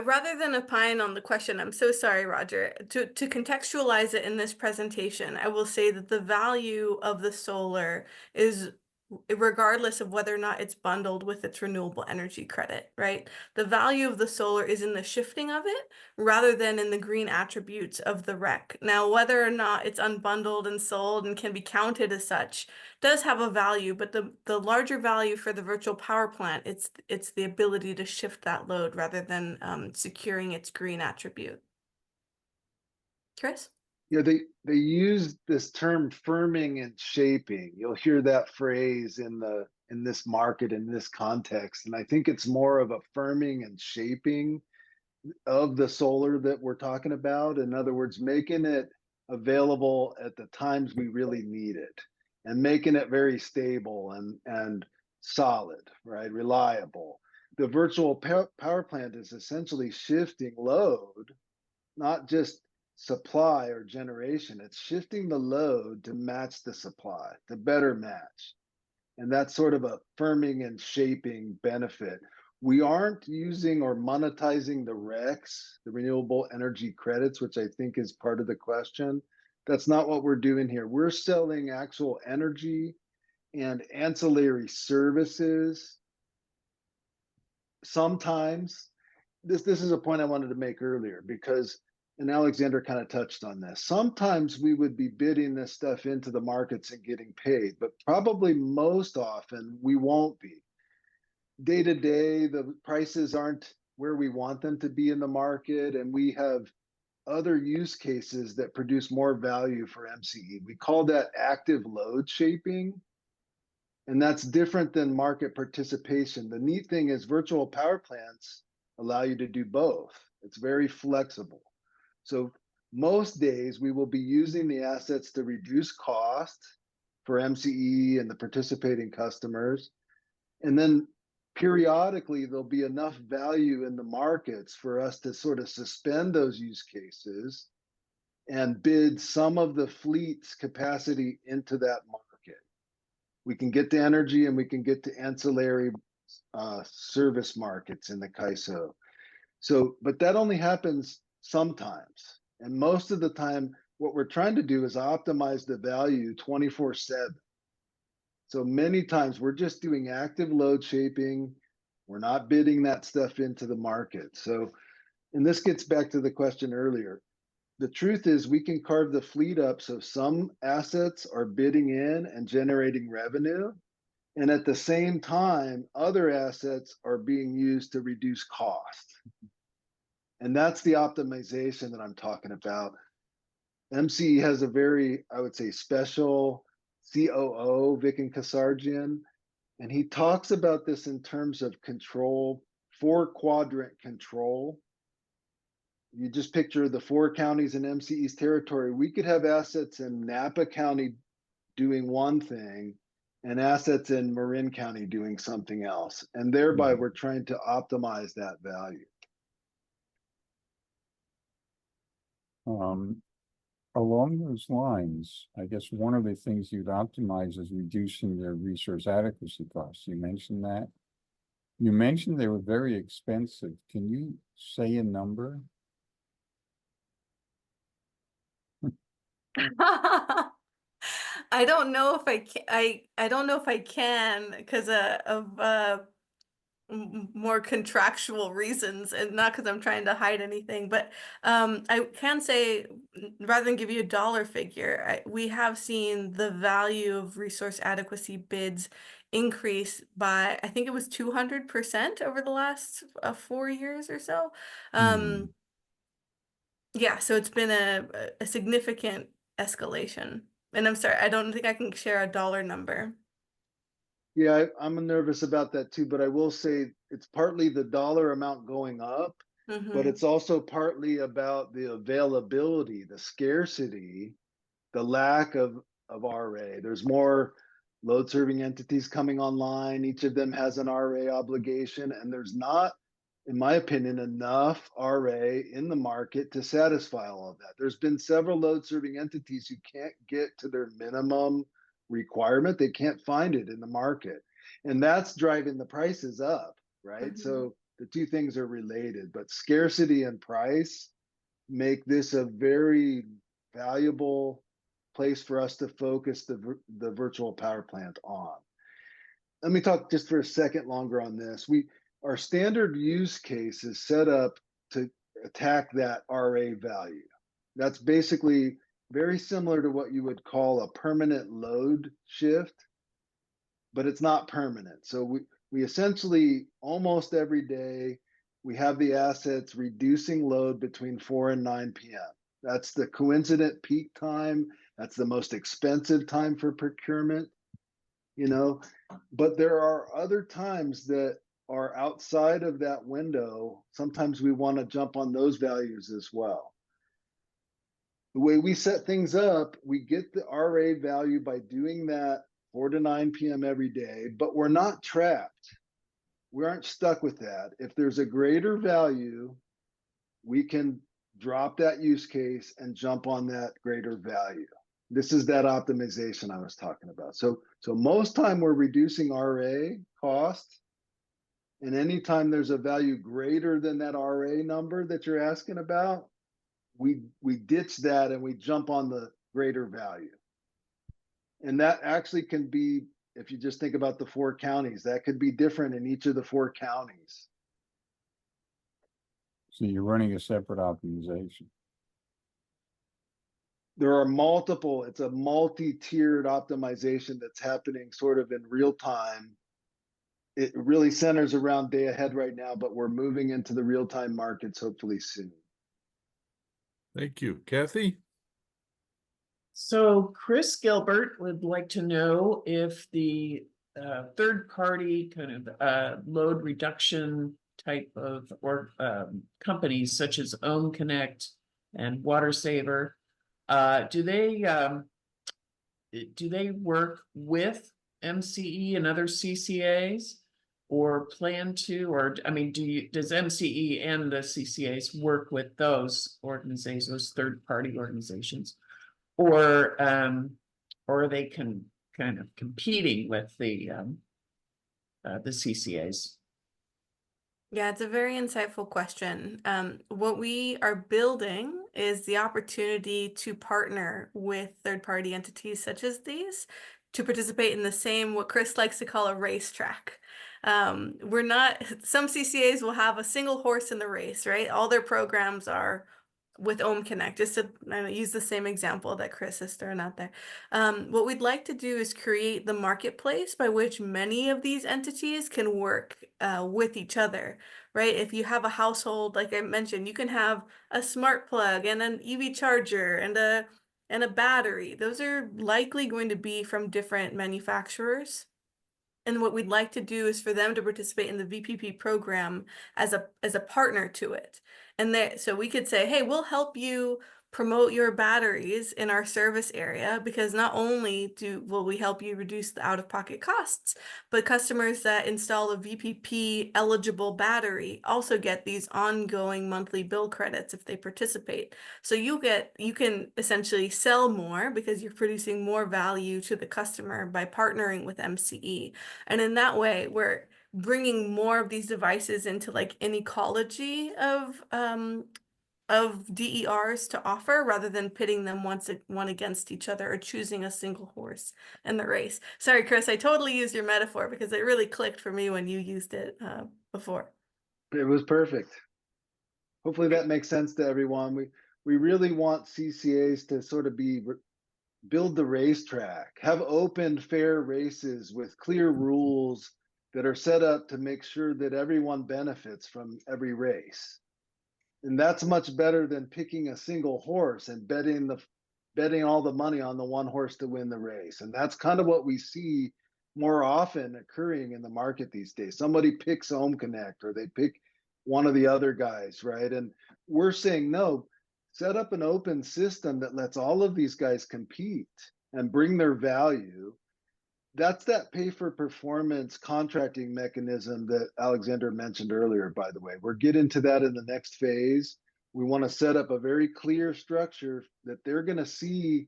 rather than opine on the question, I'm so sorry, Roger. To contextualize it in this presentation, I will say that the value of the solar is regardless of whether or not it's bundled with its renewable energy credit, right? The value of the solar is in the shifting of it rather than in the green attributes of the REC. Now, whether or not it's unbundled and sold and can be counted as such does have a value, but the larger value for the virtual power plant, it's the ability to shift that load rather than securing its green attribute. Chris? Yeah, they use this term firming and shaping. You'll hear that phrase in this market, in this context. And I think it's more of a firming and shaping of the solar that we're talking about. In other words, making it available at the times we really need it and making it very stable and solid, right? Reliable. The virtual power plant is essentially shifting load, not just supply or generation. It's shifting the load to match the supply, to better match. And that's sort of a firming and shaping benefit. We aren't using or monetizing the RECs, the renewable energy credits, which I think is part of the question. That's not what we're doing here. We're selling actual energy and ancillary services. Sometimes, this is a point I wanted to make earlier because, and Alexandra kind of touched on this. Sometimes we would be bidding this stuff into the markets and getting paid, but probably most often we won't be. Day to day, the prices aren't where we want them to be in the market, and we have other use cases that produce more value for MCE. We call that active load shaping, and that's different than market participation. The neat thing is virtual power plants allow you to do both. It's very flexible. So most days we will be using the assets to reduce cost for MCE and the participating customers. And then periodically there'll be enough value in the markets for us to sort of suspend those use cases and bid some of the fleet's capacity into that market. We can get to energy and we can get to ancillary service markets in the CAISO. So, but that only happens sometimes. And most of the time, what we're trying to do is optimize the value 24/7. So many times we're just doing active load shaping. We're not bidding that stuff into the market. So, and this gets back to the question earlier. The truth is we can carve the fleet up so some assets are bidding in and generating revenue. And at the same time, other assets are being used to reduce cost. And that's the optimization that I'm talking about. MCE has a very, I would say, special COO, Vikin Kasarjian, and he talks about this in terms of control, 4-quadrant control. You just picture the 4 counties in MCE's territory. We could have assets in Napa County doing one thing and assets in Marin County doing something else. And thereby we're trying to optimize that value. Along those lines, I guess one of the things you'd optimize is reducing their resource adequacy costs. You mentioned that. You mentioned they were very expensive. Can you say a number? I don't know if I can. I don't know if I can because of more contractual reasons, and not because I'm trying to hide anything, but I can say, rather than give you a dollar figure, we have seen the value of resource adequacy bids increase by, I think it was 200% over the last 4 years or so. Yeah, so it's been a significant escalation. And I'm sorry, I don't think I can share a dollar number. Yeah, I'm nervous about that too, but I will say it's partly the dollar amount going up, but it's also partly about the availability, the scarcity, the lack of RA. There's more load serving entities coming online. Each of them has an RA obligation, and there's not, in my opinion, enough RA in the market to satisfy all of that. There's been several load serving entities who can't get to their minimum requirement. They can't find it in the market. And that's driving the prices up, right? So the two things are related, but scarcity and price make this a very valuable place for us to focus the virtual power plant on. Let me talk just for a second longer on this. Our standard use case is set up to attack that RA value. That's basically very similar to what you would call a permanent load shift, but it's not permanent. So we essentially, almost every day, we have the assets reducing load between 4 and 9 p.m. That's the coincident peak time. That's the most expensive time for procurement, you know. But there are other times that are outside of that window. Sometimes we want to jump on those values as well. The way we set things up, we get the RA value by doing that 4 to 9 p.m. every day, but we're not trapped. We aren't stuck with that. If there's a greater value, we can drop that use case and jump on that greater value. This is that optimization I was talking about. So most time we're reducing RA cost, and anytime there's a value greater than that RA number that you're asking about, we ditch that and we jump on the greater value. And that actually can be, if you just think about the 4 counties, that could be different in each of the 4 counties. So you're running a separate optimization. There are multiple, it's a multi-tiered optimization that's happening sort of in real time. It really centers around day ahead right now, but we're moving into the real-time markets hopefully soon. Thank you. Kathy? So Chris Gilbert would like to know if the third-party kind of load reduction type of companies such as Ohm Connect and Water Saver, do they work with MCE and other CCAs, or plan to, or I mean, does MCE and the CCAs work with those organizations, those third-party organizations, or are they kind of competing with the CCAs? Yeah, it's a very insightful question. What we are building is the opportunity to partner with third-party entities such as these to participate in the same, what Chris likes to call a racetrack. We're not, some CCAs will have a single horse in the race, right? All their programs are with Ohm Connect, just to use the same example that Chris has thrown out there. What we'd like to do is create the marketplace by which many of these entities can work with each other, right? If you have a household, like I mentioned, you can have a smart plug and an EV charger and a battery. Those are likely going to be from different manufacturers. And what we'd like to do is for them to participate in the VPP program as a partner to it. And so we could say, hey, we'll help you promote your batteries in our service area, because not only will we help you reduce the out-of-pocket costs, but customers that install a VPP eligible battery also get these ongoing monthly bill credits if they participate. So you can essentially sell more because you're producing more value to the customer by partnering with MCE. And in that way, we're bringing more of these devices into like an ecology of of DERs to offer rather than pitting them one against each other or choosing a single horse in the race. Sorry, Chris, I totally used your metaphor because it really clicked for me when you used it before. It was perfect. Hopefully that makes sense to everyone. We really want CCAs to sort of build the racetrack, have open, fair races with clear rules that are set up to make sure that everyone benefits from every race. And that's much better than picking a single horse and betting all the money on the one horse to win the race. And that's kind of what we see more often occurring in the market these days. Somebody picks Home Connect or they pick one of the other guys, right? And we're saying, no, set up an open system that lets all of these guys compete and bring their value. That's that pay for performance contracting mechanism that Alexandra mentioned earlier, by the way. We're getting to that in the next phase. We want to set up a very clear structure that they're going to see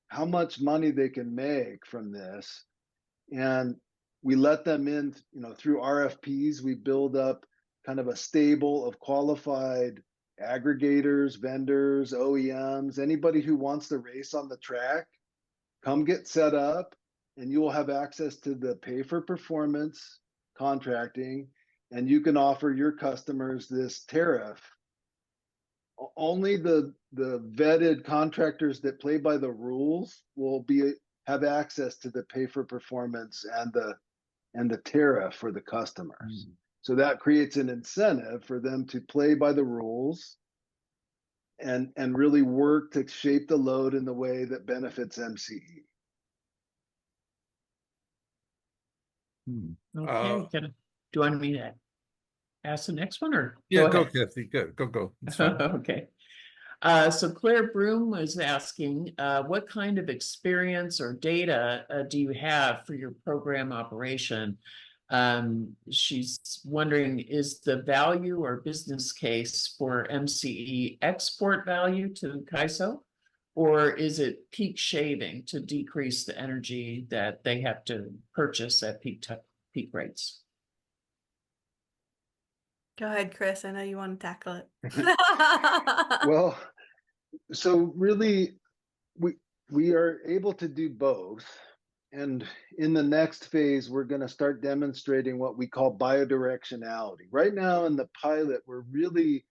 how much money they can make from this. And we let them in, through RFPs. We build up kind of a stable of qualified aggregators, vendors, OEMs, anybody who wants to race on the track, come get set up, and you will have access to the pay for performance contracting, and you can offer your customers this tariff. Only the vetted contractors that play by the rules will have access to the pay for performance and the tariff for the customers. So that creates an incentive for them to play by the rules and really work to shape the load in the way that benefits MCE. Okay, do you want me to ask the next one or? Yeah, go ahead. Kathy, go. It's fine. Okay. So Claire Broom was asking, what kind of experience or data do you have for your program operation? She's wondering, is the value or business case for MCE export value to CAISO? Or is it peak shaving to decrease the energy that they have to purchase at peak rates? Go ahead, Chris. I know you want to tackle it. Well, so really, we are able to do both. And in the next phase, we're going to start demonstrating what we call bidirectionality. Right now in the pilot, we're really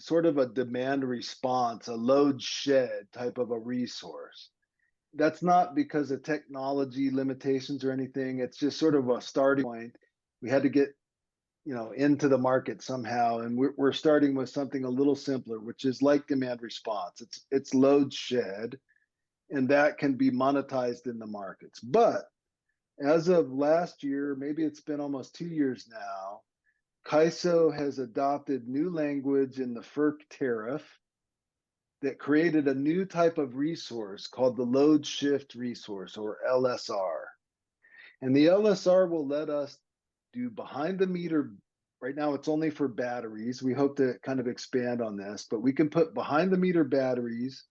sort of a demand response, a load shed type of a resource. That's not because of technology limitations or anything. It's just sort of a starting point. We had to get into the market somehow, and we're starting with something a little simpler, which is like demand response. It's load shed, and that can be monetized in the markets. But as of last year, maybe it's been almost 2 years now, CAISO has adopted new language in the FERC tariff that created a new type of resource called the load shift resource, or LSR. And the LSR will let us do behind the meter. Right now, it's only for batteries. We hope to kind of expand on this, but we can put behind the meter batteries,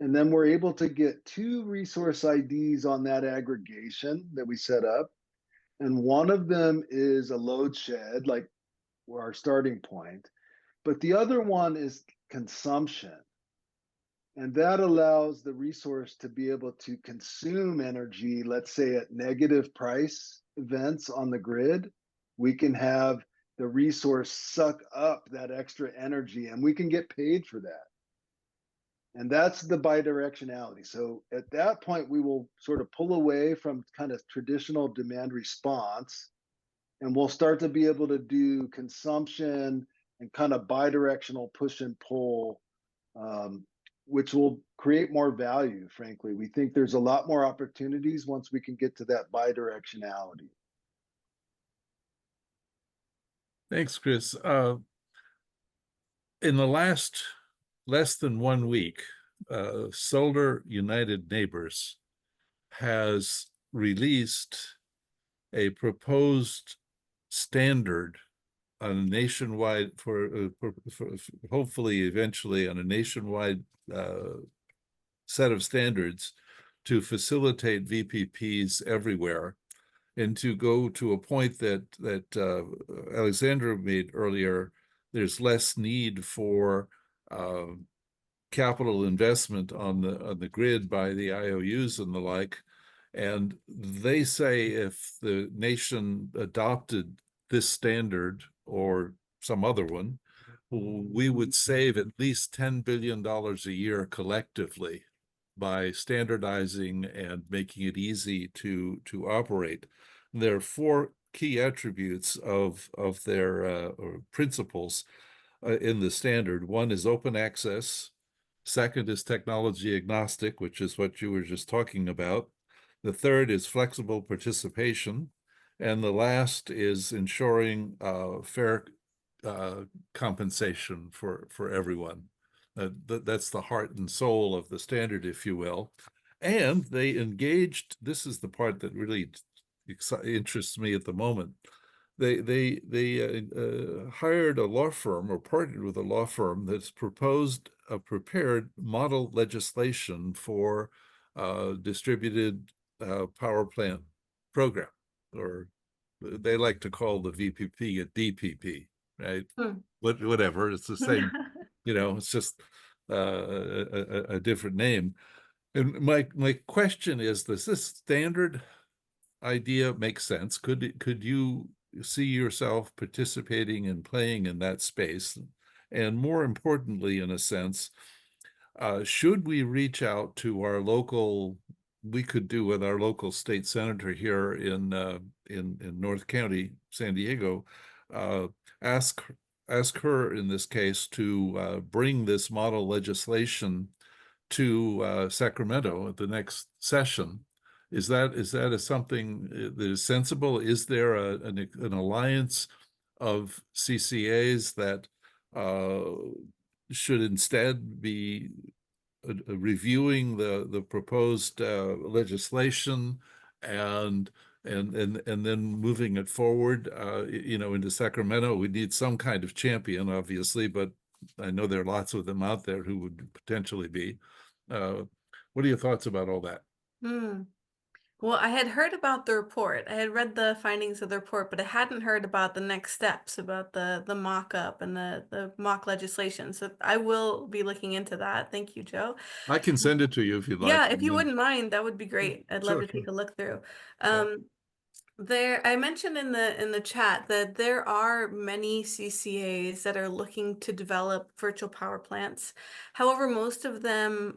and then we're able to get 2 resource IDs on that aggregation that we set up. And one of them is a load shed, like our starting point, but the other one is consumption. And that allows the resource to be able to consume energy, let's say at negative price events on the grid. We can have the resource suck up that extra energy, and we can get paid for that. And that's the bidirectionality. So at that point, we will sort of pull away from kind of traditional demand response, and we'll start to be able to do consumption and kind of bidirectional push and pull, which will create more value, frankly. We think there's a lot more opportunities once we can get to that bidirectionality. Thanks, Chris. In the last less than 1 week, Solar United Neighbors has released a proposed standard on a nationwide for hopefully eventually on a nationwide set of standards to facilitate VPPs everywhere, and to go to a point that Alexandra made earlier. There's less need for capital investment on the grid by the IOUs and the like. And they say if the nation adopted this standard or some other one, we would save at least $10 billion a year collectively by standardizing and making it easy to operate. There are four key attributes of their principles in the standard. One is open access. Second is technology agnostic, which is what you were just talking about. The third is flexible participation. And the last is ensuring fair compensation for everyone. That's the heart and soul of the standard, if you will. And they engaged, this is the part that really interests me at the moment. They hired a law firm or partnered with a law firm that's prepared model legislation for distributed power plant program, or they like to call the VPP a DPP, right? Whatever, it's the same, it's just a different name. And my question is, does this standard idea make sense? Could you see yourself participating and playing in that space? And more importantly, in a sense, should we reach out to our local, we could do with our local state senator here in North County, San Diego, ask her in this case to bring this model legislation to Sacramento at the next session? Is that something that is sensible? Is there an alliance of CCAs that should instead be reviewing the proposed legislation and then moving it forward into Sacramento? We need some kind of champion, obviously, but I know there are lots of them out there who would potentially be. What are your thoughts about all that? Well, I had heard about the report. I had read the findings of the report, but I hadn't heard about the next steps, about the mock-up and the mock legislation. So I will be looking into that. Thank you, Joe. I can send it to you if you'd like. Yeah, if you wouldn't mind, that would be great. I'd love Sure, to take sure. a look through. I mentioned in the chat that there are many CCAs that are looking to develop virtual power plants. However, most of them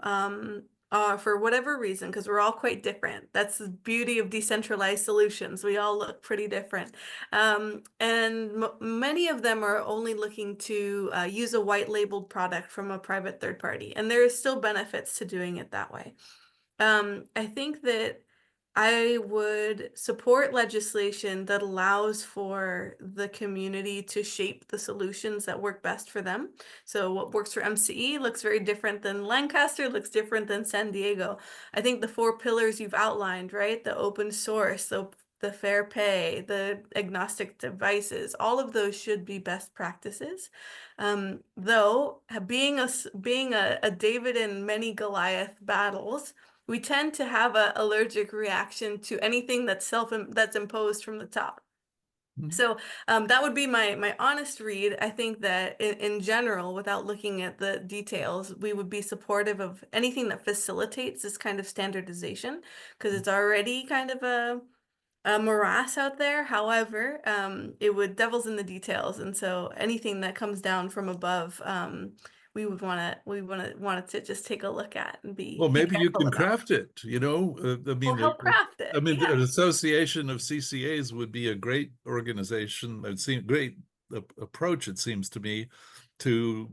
for whatever reason, because we're all quite different. That's the beauty of decentralized solutions. We all look pretty different. And many of them are only looking to use a white labeled product from a private third party. And there is still benefits to doing it that way. I think that I would support legislation that allows for the community to shape the solutions that work best for them. So what works for MCE looks very different than Lancaster, looks different than San Diego. I think the four pillars you've outlined, right? The open source, the fair pay, the agnostic devices, all of those should be best practices. Though being a David and many Goliath battles, we tend to have an allergic reaction to anything that's imposed from the top. So that would be my honest read. I think that in general, without looking at the details, we would be supportive of anything that facilitates this kind of standardization, because it's already kind of a morass out there. However, it would devil's in the details, and so anything that comes down from above, we would want it to just take a look at and be Well, maybe you careful can about. craft it, I mean, We'll help craft it. Yeah. an association of CCAs would be a great organization. It seems great approach, it seems to me, to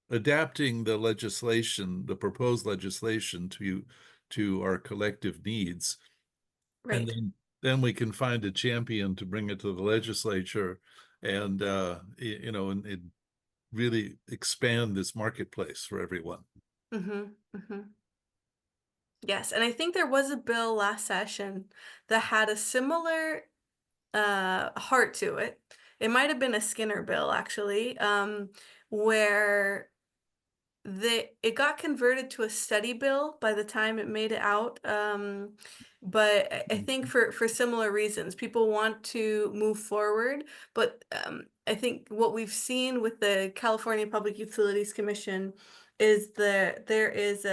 adapting the legislation, the proposed legislation to our collective needs. Right. And then we can find a champion to bring it to the legislature and and really expand this marketplace for everyone. Yes, and I think there was a bill last session that had a similar heart to it. It might have been a Skinner bill, actually, where it got converted to a study bill by the time it made it out. But I think for similar reasons, people want to move forward, but I think what we've seen with the California Public Utilities Commission is that there is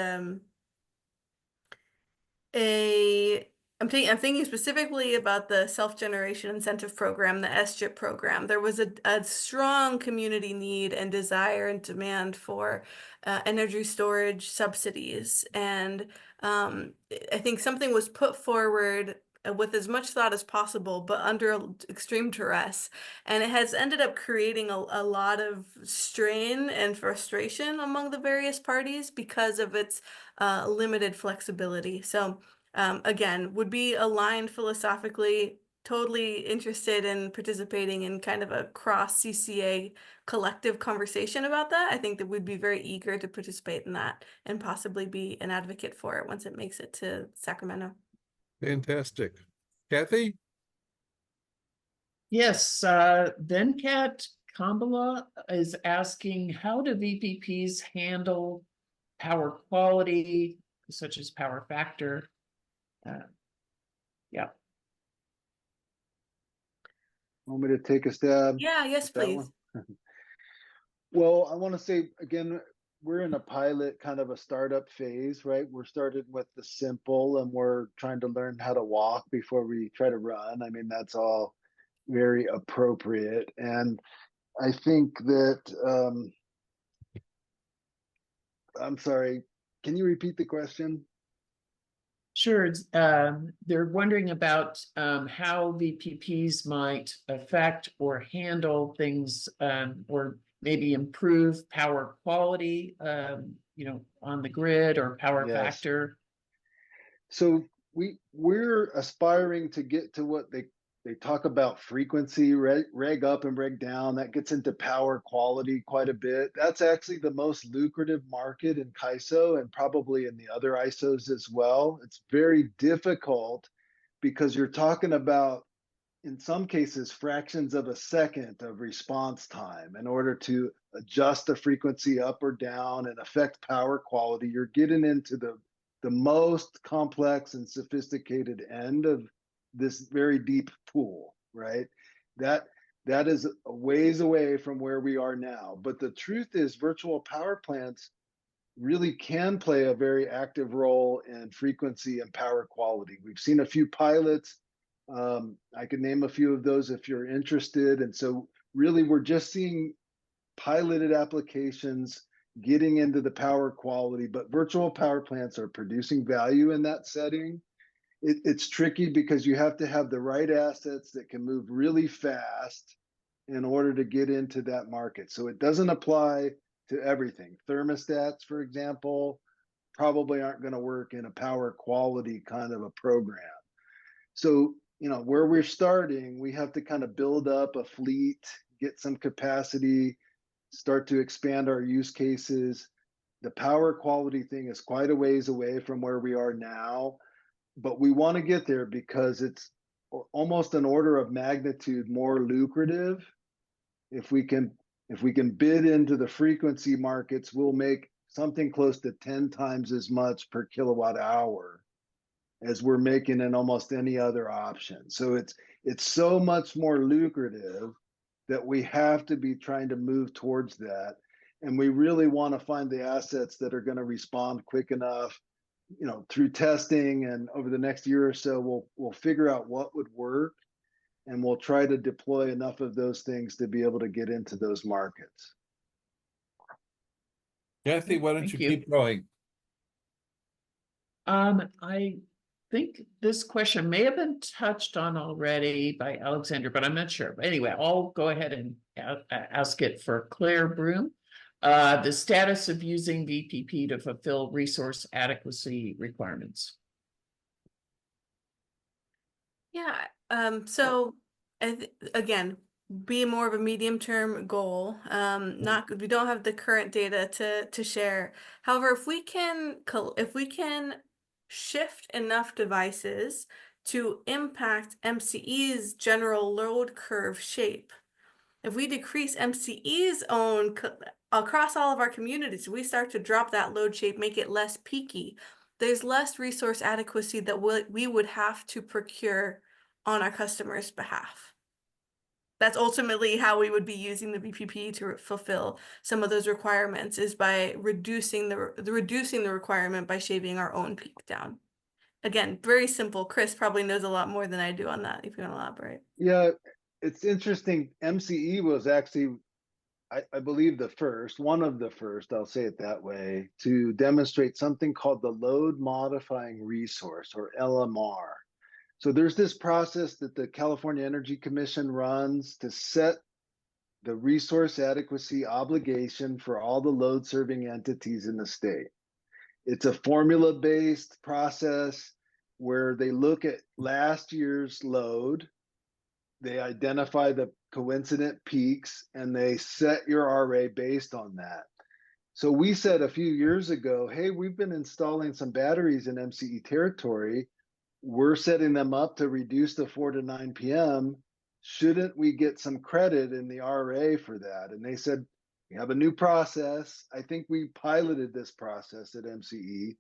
I'm thinking specifically about the self-generation incentive program, the SGIP program. There was a strong community need and desire and demand for energy storage subsidies. And I think something was put forward with as much thought as possible, but under extreme duress. And it has ended up creating a lot of strain and frustration among the various parties because of its limited flexibility. So again, would be aligned philosophically, totally interested in participating in kind of a cross CCA collective conversation about that. I think that we'd be very eager to participate in that and possibly be an advocate for it once it makes it to Sacramento. Fantastic. Kathy? Yes, Venkat Kambala is asking, how do VPPs handle power quality, such as power factor? Yeah. Want me to take a stab? Yeah, yes, at that please. one? Well, I want to say again, we're in a pilot kind of a startup phase, right? We're started with the simple and we're trying to learn how to walk before we try to run. I mean, that's all very appropriate. And I think that, I'm sorry, can you repeat the question? Sure. They're wondering about how VPPs might affect or handle things or maybe improve power quality, on the grid or power Yes. factor. So we're aspiring to get to what they talk about frequency, reg up and reg down. That gets into power quality quite a bit. That's actually the most lucrative market in CAISO and probably in the other ISOs as well. It's very difficult because you're talking about, in some cases, fractions of a second of response time in order to adjust the frequency up or down and affect power quality. You're getting into the most complex and sophisticated end of this very deep pool, right? That is a ways away from where we are now. But the truth is, virtual power plants really can play a very active role in frequency and power quality. We've seen a few pilots. I could name a few of those if you're interested. And so really we're just seeing piloted applications getting into the power quality, but virtual power plants are producing value in that setting. It's tricky because you have to have the right assets that can move really fast in order to get into that market. So it doesn't apply to everything. Thermostats, for example, probably aren't going to work in a power quality kind of a program. So, where we're starting, we have to kind of build up a fleet, get some capacity, start to expand our use cases. The power quality thing is quite a ways away from where we are now, but we want to get there because it's almost an order of magnitude more lucrative. If we can bid into the frequency markets, we'll make something close to 10 times as much per kilowatt hour as we're making in almost any other option. So it's so much more lucrative that we have to be trying to move towards that. And we really want to find the assets that are going to respond quick enough, through testing, and over the next year or so, we'll figure out what would work, and we'll try to deploy enough of those things to be able to get into those markets. Kathy, why don't Thank you you. keep going? I think this question may have been touched on already by Alexandra, but I'm not sure. But anyway, I'll go ahead and ask it for Claire Broom. The status of using VPP to fulfill resource adequacy requirements. Yeah, so again, be more of a medium-term goal. We don't have the current data to share. However, if we can shift enough devices to impact MCE's general load curve shape, if we decrease MCE's own across all of our communities, we start to drop that load shape, make it less peaky, there's less resource adequacy that we would have to procure on our customers' behalf. that's ultimately how we would be using the VPP to fulfill some of those requirements, is by reducing the requirement by shaving our own peak down. Again, very simple. Chris probably knows a lot more than I do on that, if you want to elaborate. Yeah, it's interesting. MCE was actually, I believe, one of the first, I'll say it that way, to demonstrate something called the load modifying resource, or LMR. So there's this process that the California Energy Commission runs to set the resource adequacy obligation for all the load serving entities in the state. It's a formula-based process where they look at last year's load, they identify the coincident peaks, and they set your RA based on that. So we said a few years ago, hey, we've been installing some batteries in MCE territory. We're setting them up to reduce the 4 to 9 p.m. Shouldn't we get some credit in the RA for that? And they said, we have a new process. I think we piloted this process at MCE,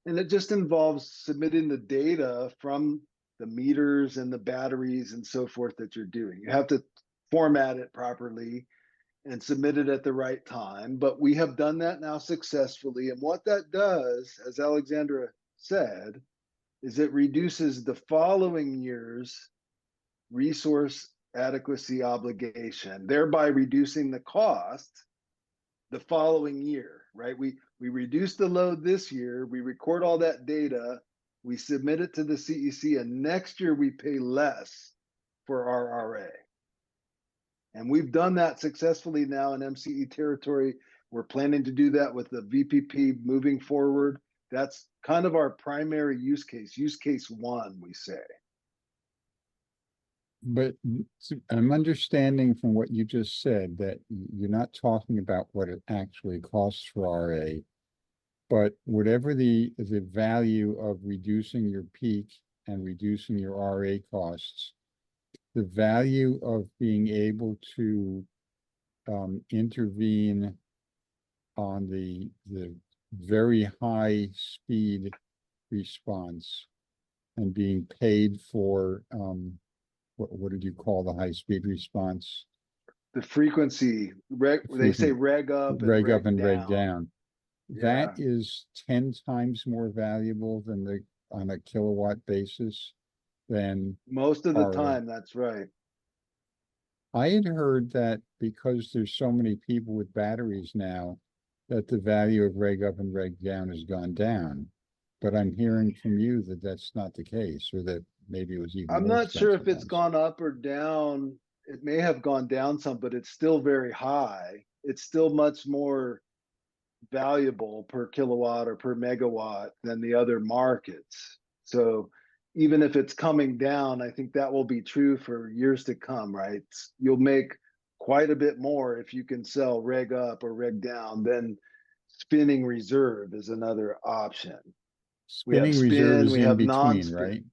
and it just involves submitting the data from the meters and the batteries and so forth that you're doing. You have to format it properly and submit it at the right time. But we have done that now successfully. And what that does, as Alexandra said, is it reduces the following year's resource adequacy obligation, thereby reducing the cost the following year, right? We reduce the load this year, we record all that data, we submit it to the CEC, and next year we pay less for our RA. And we've done that successfully now in MCE territory. We're planning to do that with the VPP moving forward. That's kind of our primary use case one, we say. But I'm understanding from what you just said that you're not talking about what it actually costs for RA, but whatever the value of reducing your peak and reducing your RA costs, the value of being able to intervene on the very high speed response and being paid for what did you call the high speed response? The frequency, they say reg up and Reg up and down. reg down. That Yeah. is 10 times more valuable than on a kilowatt basis than Most of the RA. time, that's right. I had heard that because there's so many people with batteries now, that the value of reg up and reg down has gone down. But I'm hearing from you that that's not the case, or that maybe it was even I'm more not sure if expensive it's once. gone up or down. It may have gone down some, but it's still very high. It's still much more valuable per kilowatt or per megawatt than the other markets. So even if it's coming down, I think that will be true for years to come, right? You'll make quite a bit more if you can sell reg up or reg down. Then spinning reserve is another option. We have Spinning reserve spin, is we in have between, non-spin. right?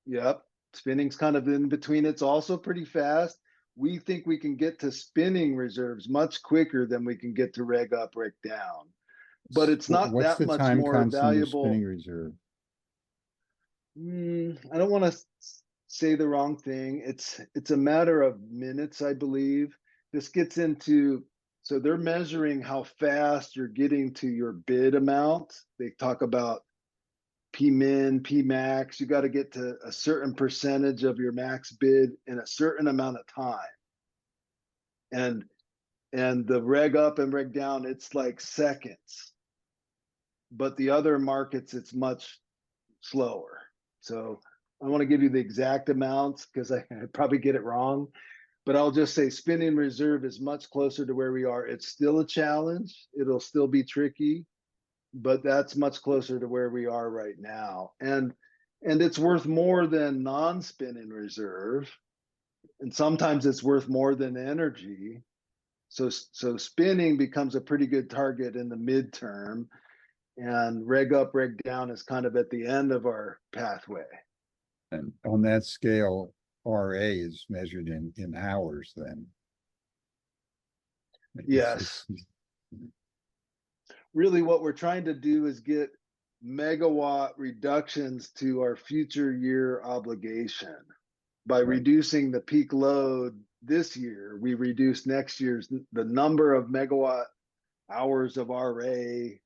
Yep. Spinning's kind of in between. It's also pretty fast. We think we can get to spinning reserves much quicker than we can get to reg up, reg down. But it's not What's that the much time more constant of valuable. spinning reserve? I don't want to say the wrong thing. It's a matter of minutes, I believe. This gets into, so they're measuring how fast you're getting to your bid amount. They talk about P-min, P-max. You got to get to a certain percentage of your max bid in a certain amount of time. And the reg up and reg down, it's like seconds. But the other markets, it's much slower. So I want to give you the exact amounts because I probably get it wrong, but I'll just say spinning reserve is much closer to where we are. It's still a challenge. It'll still be tricky, but that's much closer to where we are right now. And it's worth more than non-spinning reserve. And sometimes it's worth more than energy. So spinning becomes a pretty good target in the midterm, and reg up, reg down is kind of at the end of our pathway. And on that scale, RA is measured in hours then. Yes. Really what we're trying to do is get megawatt reductions to our future year obligation. by Right. reducing the peak load this year, we reduce next year's the number of megawatt hours of RA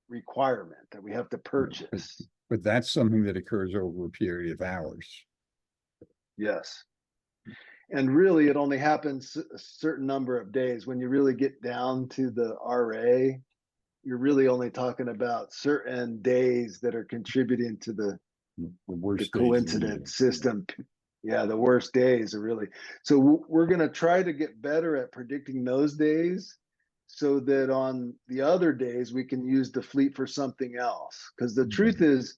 requirement that we have to purchase. But that's something that occurs over a period of hours. Yes. And really, it only happens a certain number of days. When you really get down to the RA, you're really only talking about certain days that are contributing to the Worst days of the coincident year. system. Yeah, the worst days are really. So we're going to try to get better at predicting those days so that on the other days we can use the fleet for something else. Because the truth is,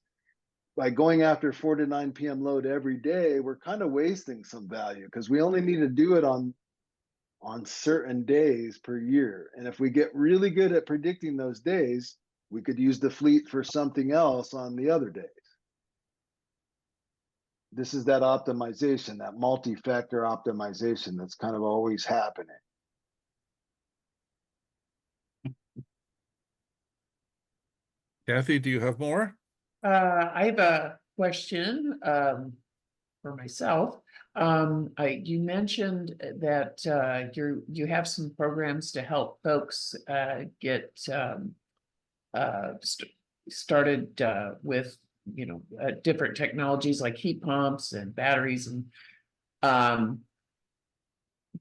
by going after 4 to 9 p.m. load every day, we're kind of wasting some value because we only need to do it on certain days per year. And if we get really good at predicting those days, we could use the fleet for something else on the other days. This is that optimization, that multi-factor optimization that's kind of always happening. Kathy, do you have more? I have a question for myself. You mentioned that you have some programs to help folks get started with different technologies like heat pumps and batteries, and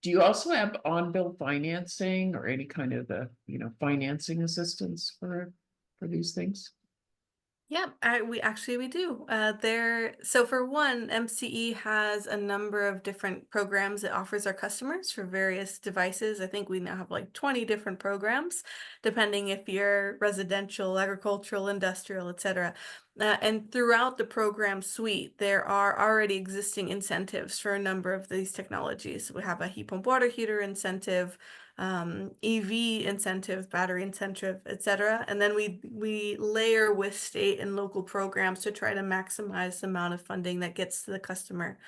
do you also have on-bill financing or any kind of financing assistance for these things? Yeah, we do. So for one, MCE has a number of different programs it offers our customers for various devices. I think we now have like 20 different programs, depending if you're residential, agricultural, industrial, etc. And throughout the program suite, there are already existing incentives for a number of these technologies. We have a heat pump water heater incentive, EV incentive, battery incentive, etc. And then we layer with state and local programs to try to maximize the amount of funding that gets to the customer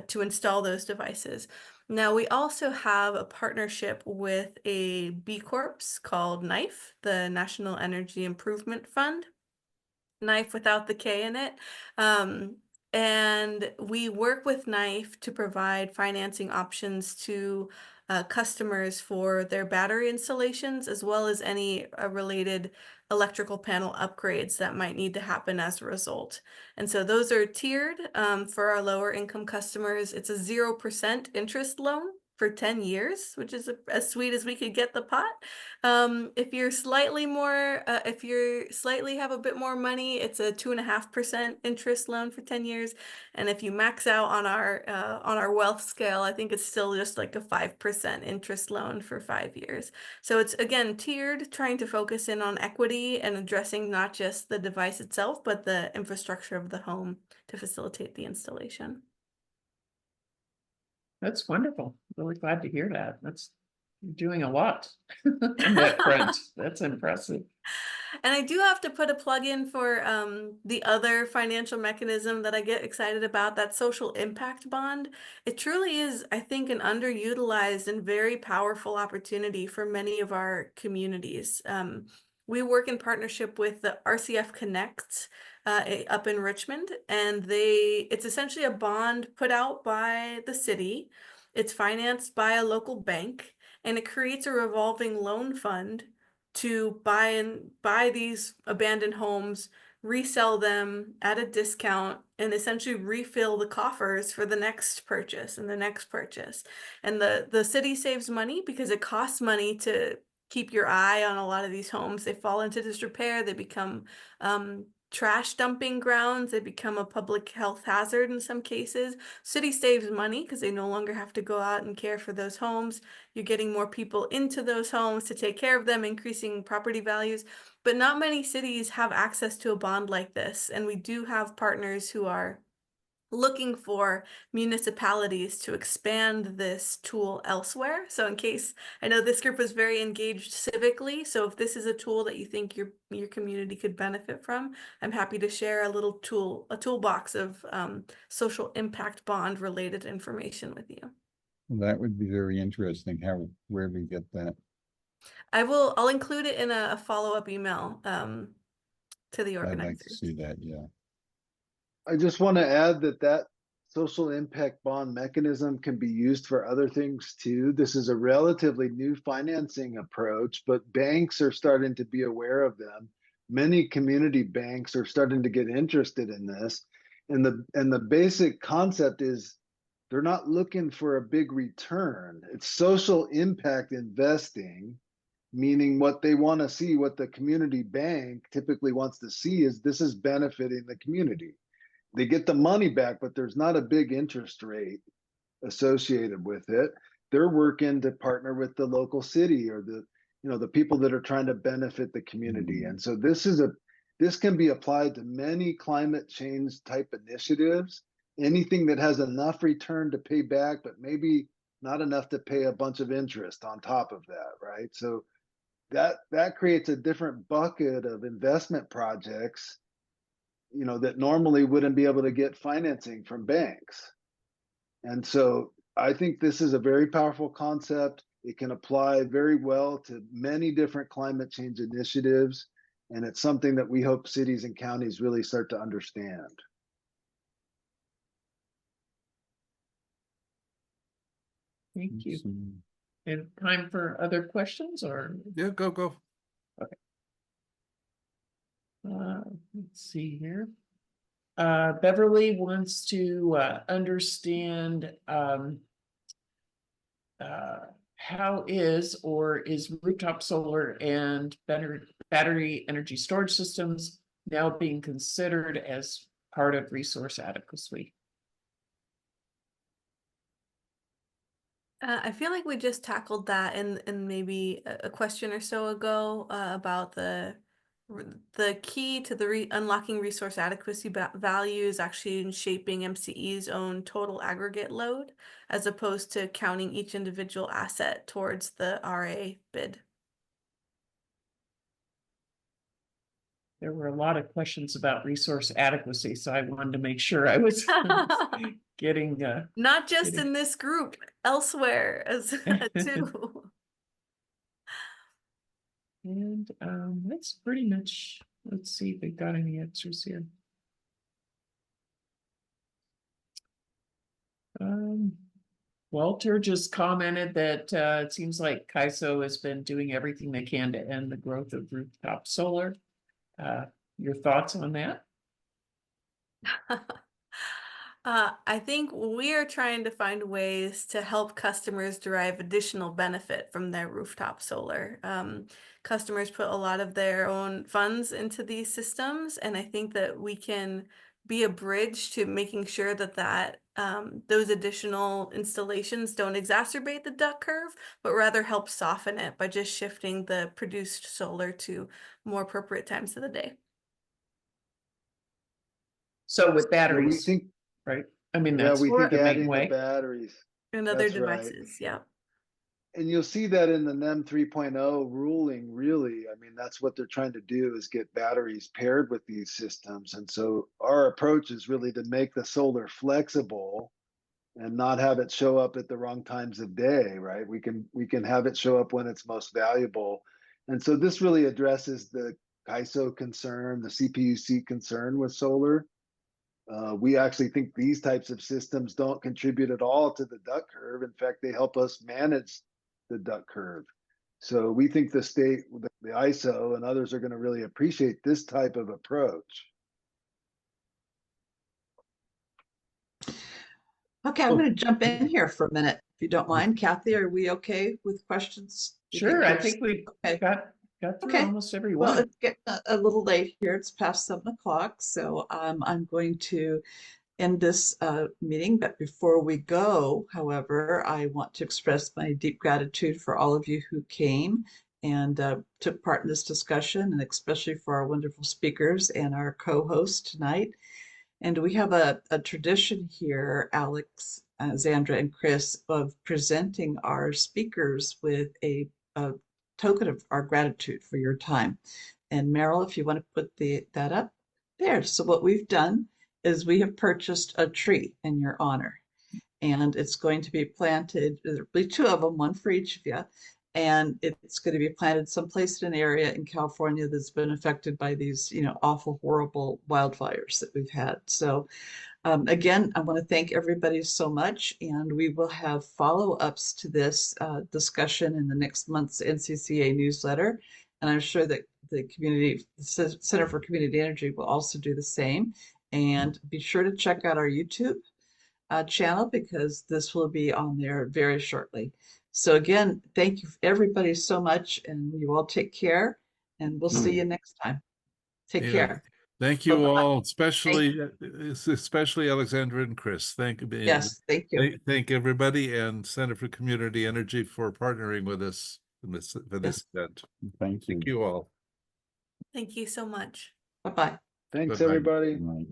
to install those devices. Now, we also have a partnership with a B Corps called NIFE, the National Energy Improvement Fund. NIFE without the K in it. And we work with NIFE to provide financing options to customers for their battery installations, as well as any related electrical panel upgrades that might need to happen as a result. And so those are tiered for our lower income customers. It's a 0% interest loan for 10 years, which is as sweet as we could get the pot. If you're slightly more, if you slightly have a bit more money, it's a 2.5% interest loan for 10 years. And if you max out on our wealth scale, I think it's still just like a 5% interest loan for 5 years. So it's again tiered, trying to focus in on equity and addressing not just the device itself, but the infrastructure of the home to facilitate the installation. That's wonderful. Really glad to hear that. You're doing a lot on that front. That's impressive. And I do have to put a plug in for the other financial mechanism that I get excited about, that social impact bond. It truly is, I think, an underutilized and very powerful opportunity for many of our communities. We work in partnership with the RCF Connect up in Richmond, and it's essentially a bond put out by the city. It's financed by a local bank, and it creates a revolving loan fund to buy these abandoned homes, resell them at a discount, and essentially refill the coffers for the next purchase and the next purchase. And the city saves money because it costs money to keep your eye on a lot of these homes. They fall into disrepair, they become trash dumping grounds, they become a public health hazard in some cases. City saves money because they no longer have to go out and care for those homes. You're getting more people into those homes to take care of them, increasing property values. But not many cities have access to a bond like this. And we do have partners who are looking for municipalities to expand this tool elsewhere. So in case, I know this group was very engaged civically, so if this is a tool that you think your community could benefit from, I'm happy to share a toolbox of social impact bond related information with you. That would be very interesting. Where we get that? I'll include it in a follow-up email to the organizers. I'd like to see that, yeah. I just want to add that social impact bond mechanism can be used for other things too. This is a relatively new financing approach, but banks are starting to be aware of them. Many community banks are starting to get interested in this. And the basic concept is they're not looking for a big return. It's social impact investing, meaning what they want to see, what the community bank typically wants to see is this is benefiting the community. They get the money back, but there's not a big interest rate associated with it. They're working to partner with the local city or the people that are trying to benefit the community. And so this can be applied to many climate change type initiatives. Anything that has enough return to pay back, but maybe not enough to pay a bunch of interest on top of that, right? So that creates a different bucket of investment projects, that normally wouldn't be able to get financing from banks. And so I think this is a very powerful concept. It can apply very well to many different climate change initiatives. And it's something that we hope cities and counties really start to understand. Thank you. And time for other questions or? Yeah, go. Let's see here. Beverly wants to understand how is rooftop solar and battery energy storage systems now being considered as part of resource adequacy? I feel like we just tackled that in maybe a question or so ago about the key to the unlocking resource adequacy value is actually in shaping MCE's own total aggregate load, as opposed to counting each individual asset towards the RA bid. There were a lot of questions about resource adequacy, so I wanted to make sure I was getting not just in this group, elsewhere as too. And that's pretty much, let's see if we got any answers here. Walter just commented that it seems like CAISO has been doing everything they can to end the growth of rooftop solar. Your thoughts on that? I think we are trying to find ways to help customers derive additional benefit from their rooftop solar. Customers put a lot of their own funds into these systems, and I think that we can be a bridge to making sure that those additional installations don't exacerbate the duck curve, but rather help soften it by just shifting the produced solar to more appropriate times of the day. So with batteries, we think, right? I mean, yeah, that's we think the main adding way. the batteries And other That's right. devices, yeah. And you'll see that in the NEM 3.0 ruling, really. I mean, that's what they're trying to do is get batteries paired with these systems. And so our approach is really to make the solar flexible and not have it show up at the wrong times of day, right? We can have it show up when it's most valuable. And so this really addresses the CAISO concern, the CPUC concern with solar. We actually think these types of systems don't contribute at all to the duck curve. In fact, they help us manage the duck curve. So we think the state, the ISO and others are going to really appreciate this type of approach. Okay, I'm going to jump in here for a minute, if you don't mind. Kathy, are we okay with questions? Sure, I think we got through almost every one. Well, it's getting a little late here. It's past 7 o'clock, so I'm going to end this meeting. But before we go, however, I want to express my deep gratitude for all of you who came and took part in this discussion, and especially for our wonderful speakers and our co-host tonight. And we have a tradition here, Alexandra and Chris, of presenting our speakers with a token of our gratitude for your time. And Meryl, if you want to put that up there. So what we've done is we have purchased a tree in your honor, and it's going to be planted. There'll be 2 of them, one for each of you. And it's going to be planted someplace in an area in California that's been affected by these, awful, horrible wildfires that we've had. So Again, I want to thank everybody so much, and we will have follow-ups to this discussion in the next month's NCCA newsletter. And I'm sure that the Center for Community Energy will also do the same. And be sure to check out our YouTube channel, because this will be on there very shortly. So again, thank you everybody so much, and you all take care, and we'll see you next time. Take Yeah. care. Thank you Bye-bye. all, especially Alexandra and Chris. Thank Thank you. Thank everybody, and Center for Community Energy for partnering with us in for this event. Thank you. Thank you all. Thank you so much. Bye-bye. Thanks, Bye-bye. everybody. Right.